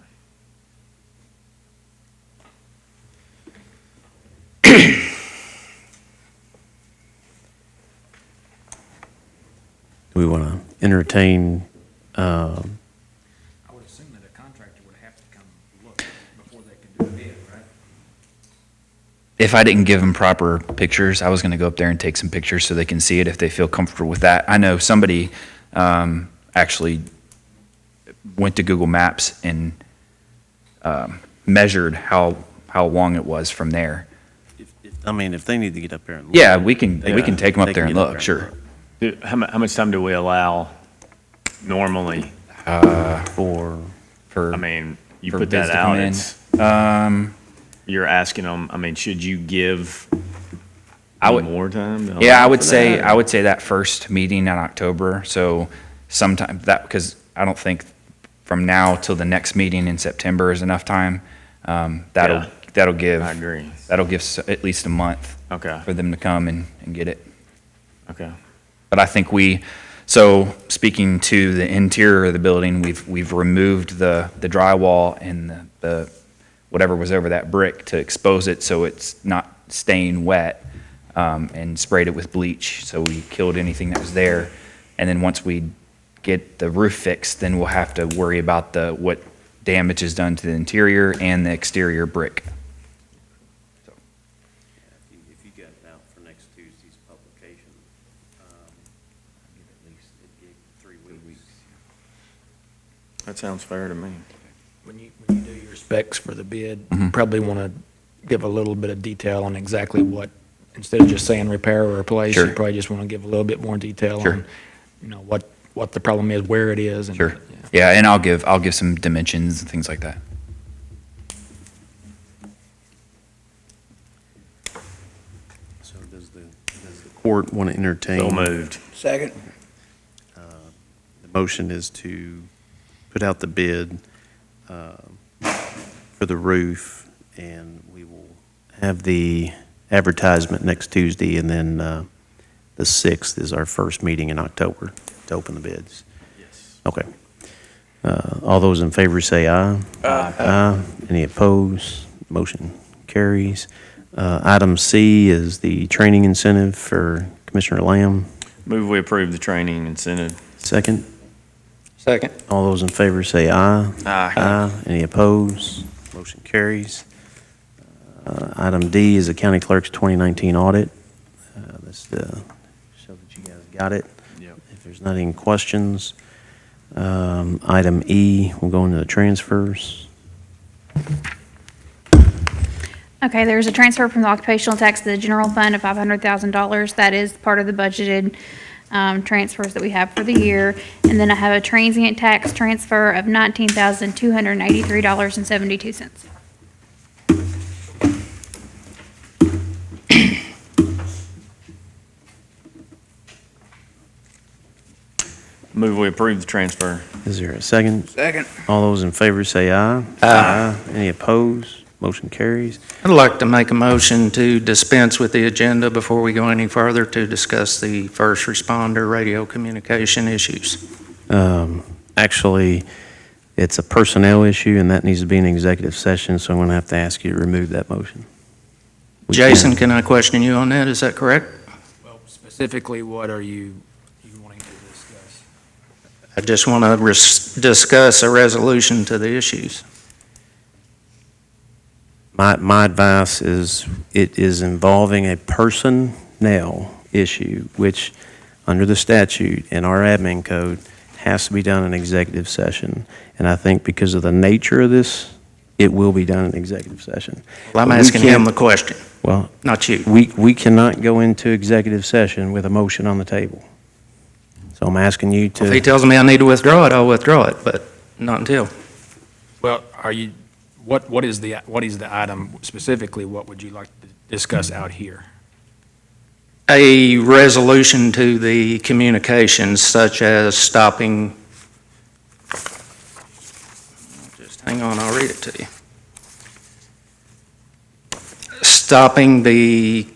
Do we want to entertain, I would assume that a contractor would have to come look before they can do a bid, right? If I didn't give them proper pictures, I was going to go up there and take some pictures so they can see it if they feel comfortable with that. I know somebody actually went to Google Maps and measured how long it was from there. if they need to get up there and look. Yeah, we can they take them up they there can and get up look, sure. How much time do we allow normally? For, For I mean, you for put bids that to come out, in. it's, you're asking them, I mean, should you give I would- more time? to Yeah, allow I would for say that? that first meeting in October. So sometime because I don't think from now till the next meeting in September is enough time. That'll give I agree. at least a month Okay, for them to come and get it. okay. But I think so speaking to the interior of the building, we've removed the drywall and the whatever was over that brick to expose it so it's not staying wet, and sprayed it with bleach. So we killed anything that was there. And then once we get the roof fixed, then we'll have to worry about what damage is done to the interior and the exterior brick. if you got it out for next Tuesday's publication, give at least 3 weeks. That sounds fair to me. When you do your specs for the bid, you probably want to give a little bit of detail on exactly what, instead of just saying repair or replace, you Sure. probably just want to give a little bit more detail Sure. on, what the problem is, where it is. And Sure. yeah. Yeah, and I'll give some dimensions and things like that. So does the court want to entertain? So moved. Second. The motion is to put out the bid for the roof, and we will have the advertisement next Tuesday, and then the 6th is our first meeting in October to open the bids. Yes. Okay. All those in favor say aye. Aye. Any opposed? Motion carries. Item C is the training incentive for Commissioner Lamb. Move we approve the training incentive. Second. Second. All those in favor say aye. Aye. Any opposed? Motion carries. Item D is the county clerk's 2019 audit. That's the, show that you guys got it. Yep. If there's not any questions. Item E, we'll go into the transfers. Okay, there's a transfer from the occupational tax to the general fund of $500,000. That is part of the budgeted transfers that we have for the year. And then I have a transient tax transfer of $19,283.72. Move we approve the transfer. Is there a second? Second. All those in favor say aye. Aye. Any opposed? Motion carries. I'd like to make a motion to dispense with the agenda before we go any further to discuss the first responder radio communication issues. Actually, it's a personnel issue, and that needs to be an executive session, so I'm going to have to ask you to remove that motion. We Jason, can't- can I question you on that? Is that correct? Well, specifically, what are you wanting to discuss? I just want to discuss a resolution to the issues. My advice is, it is involving a personnel issue, which, under the statute and our admin code, has to be done in executive session. And I think because of the nature of this, it will be done in executive session. Well, I'm But we asking him can't- the question, Well, not you. we cannot go into executive session with a motion on the table. So I'm asking you If he to, tells me I need to withdraw it, I'll withdraw it, but not until. Well, what is the item specifically, what would you like to discuss out here? A resolution to the communications such as stopping, just hang on, I'll read it to you. Stopping the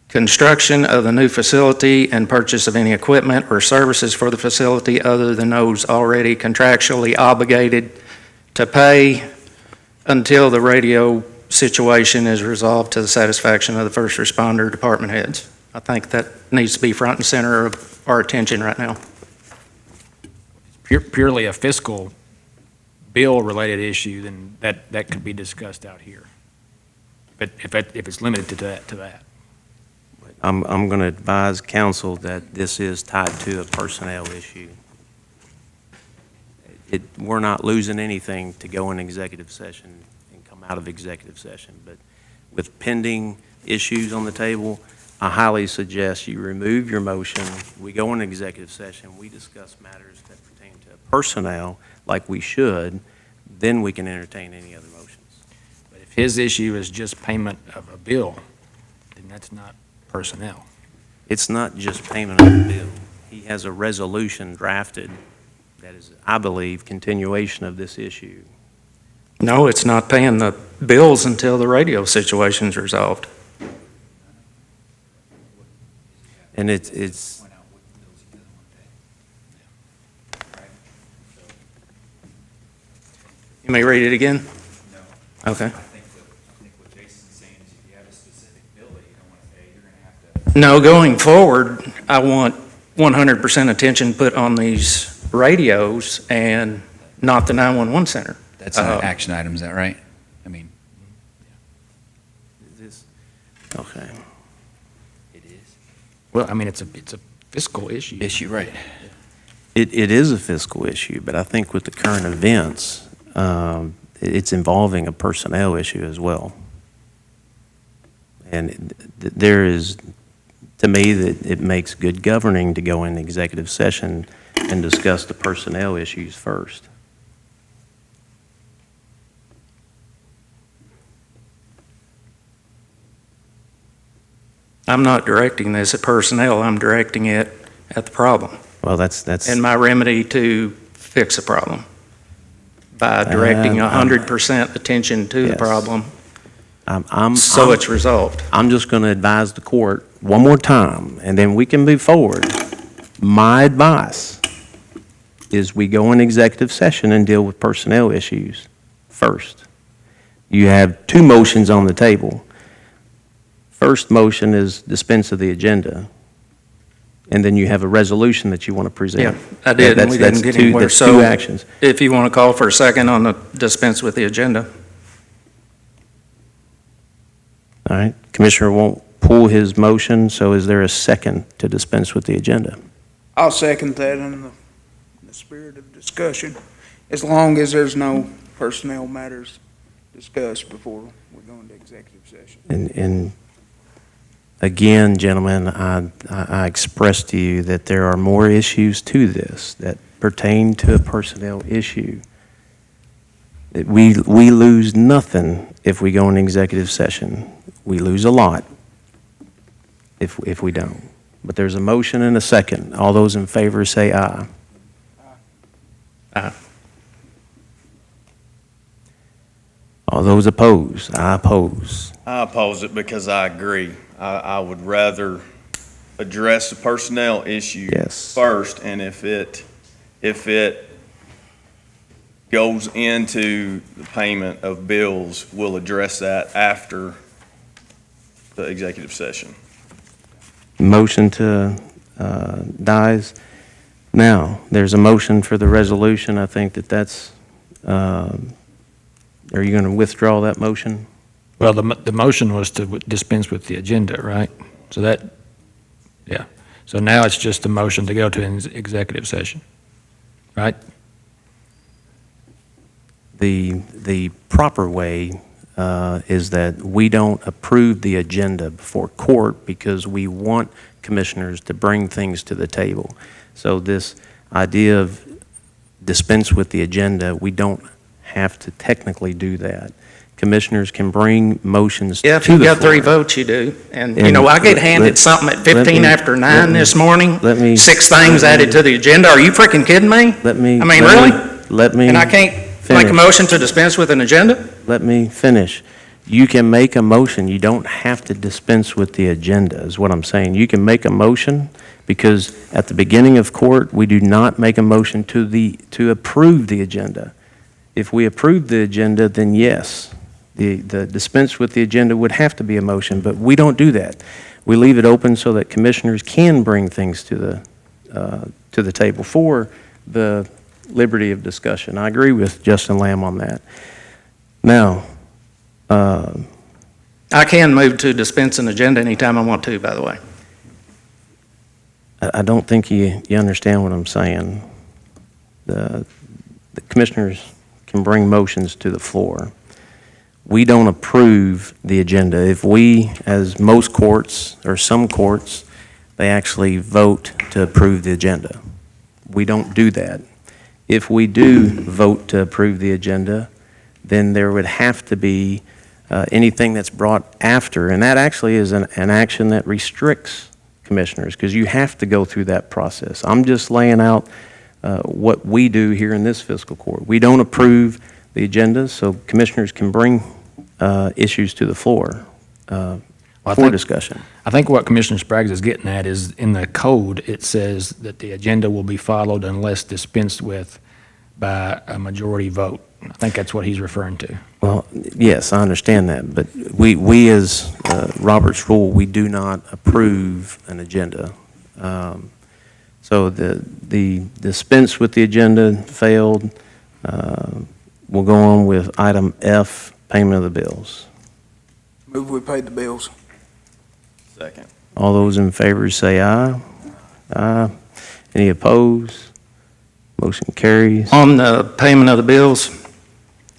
construction of the new facility and purchase of any equipment or services for the facility other than those already contractually obligated to pay until the radio situation is resolved to the satisfaction of the first responder department heads. I think that needs to be front and center of our attention right now. Purely a fiscal bill-related issue, then that could be discussed out here. But if it's limited to that. I'm going to advise council that this is tied to a personnel issue. We're not losing anything to go in executive session and come out of executive session, but with pending issues on the table, I highly suggest you remove your motion. We go in executive session, we discuss matters that pertain to personnel like we should, then we can entertain any other motions. But if his issue is just payment of a bill, then that's not personnel. It's not just payment of the bill. He has a resolution drafted that is, I believe, continuation of this issue. No, it's not paying the bills until the radio situation's resolved. And it's, You may read it again? No. Okay. I think what Jason's saying is if you have a specific bill that you don't want to pay, you're going to have to. No, going forward, I want 100% attention put on these radios and not the 911 center. That's an action item, is that right? I mean. okay. It is. Well, I mean, it's a fiscal issue. Issue, right. It is a fiscal issue, but I think with the current events, it's involving a personnel issue as well. And there is, to me, that it makes good governing to go in executive session and discuss the personnel issues first. I'm not directing this at personnel, I'm directing it at the problem Well, that's. and my remedy to fix a problem by directing 100% attention to the Yes. problem I'm so it's resolved. I'm just going to advise the court one more time, and then we can move forward. My advice is we go in executive session and deal with personnel issues first. You have two motions on the table. First motion is dispense of the agenda, and then you have a resolution that you want to present. Yeah, I did, and we That's didn't get two- anywhere. That's So two actions. if you want to call for a second on the dispense with the agenda. All right, Commissioner won't pull his motion, so is there a second to dispense with the agenda? I'll second that in the spirit of discussion, as long as there's no personnel matters discussed before we go into executive session. And again, gentlemen, I express to you that there are more issues to this that pertain to a personnel issue. That we lose nothing if we go in executive session. We lose a lot if we don't. But there's a motion and a second. All those in favor say aye. Aye. All those opposed, I oppose. I oppose it because I agree. I would rather address the personnel issue Yes. first, and if it goes into the payment of bills, we'll address that after the executive session. Motion to dies. Now, there's a motion for the resolution. I think that's Are you going to withdraw that motion? Well, the motion was to dispense with the agenda, right? So that, yeah. So now it's just a motion to go to an executive session, right? The proper way is that we don't approve the agenda before court because we want commissioners to bring things to the table. So this idea of dispense with the agenda, we don't have to technically do that. Commissioners can bring motions to the Yeah, if floor. you've got 3 votes, you do. And, And I get let- handed something at 15 me- after 9 let me- this morning. let me- 6 things let me- added to the agenda. Are you freaking kidding me? Let me. I mean, let really? me- Let me. And I can't make finish. a motion to dispense with an agenda? Let me finish. You can make a motion. You don't have to dispense with the agenda, is what I'm saying. You can make a motion because at the beginning of court, we do not make a motion to approve the agenda. If we approve the agenda, then yes, the dispense with the agenda would have to be a motion, but we don't do that. We leave it open so that commissioners can bring things to the table for the liberty of discussion. I agree with Justin Lamb on that. Now, I can move to dispense an agenda anytime I want to, by the way. I don't think you understand what I'm saying. The commissioners can bring motions to the floor. We don't approve the agenda. If we, as most courts, or some courts, they actually vote to approve the agenda. We don't do that. If we do vote to approve the agenda, then there would have to be anything that's brought after, and that actually is an action that restricts commissioners, because you have to go through that process. I'm just laying out what we do here in this fiscal court. We don't approve the agenda, so commissioners can bring issues to the floor for discussion. I think what Commissioner Spraggs is getting at is in the code, it says that the agenda will be followed unless dispensed with by a majority vote. I think that's what he's referring to. Well, yes, I understand that, but we as Robert's rule, we do not approve an agenda. So the dispense with the agenda failed. We'll go on with item F, payment of the bills. Move we paid the bills. Second. All those in favor say aye. Aye. Any opposed? Motion carries. On the payment of the bills,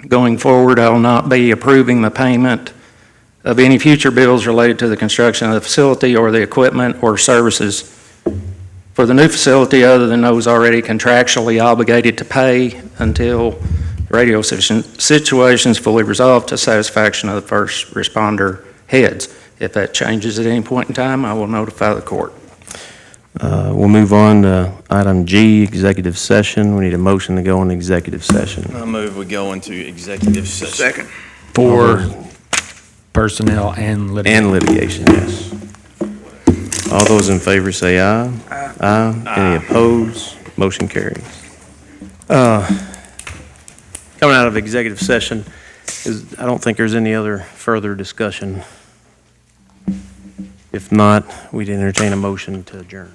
going forward, I will not be approving the payment of any future bills related to the construction of the facility or the equipment or services for the new facility other than those already contractually obligated to pay until the radio situation is fully resolved to satisfaction of the first responder heads. If that changes at any point in time, I will notify the court. We'll move on to item G, executive session. We need a motion to go into executive session. I move we go into executive session. Second. For personnel and litigation. And litigation, yes. All those in favor say aye. Aye. Any opposed? Motion carries. Coming out of executive session, I don't think there's any other further discussion. If not, we'd entertain a motion to adjourn.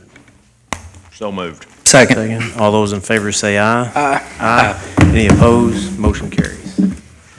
So moved. Second. Second. All those in favor say aye. Aye. Any opposed? Motion carries.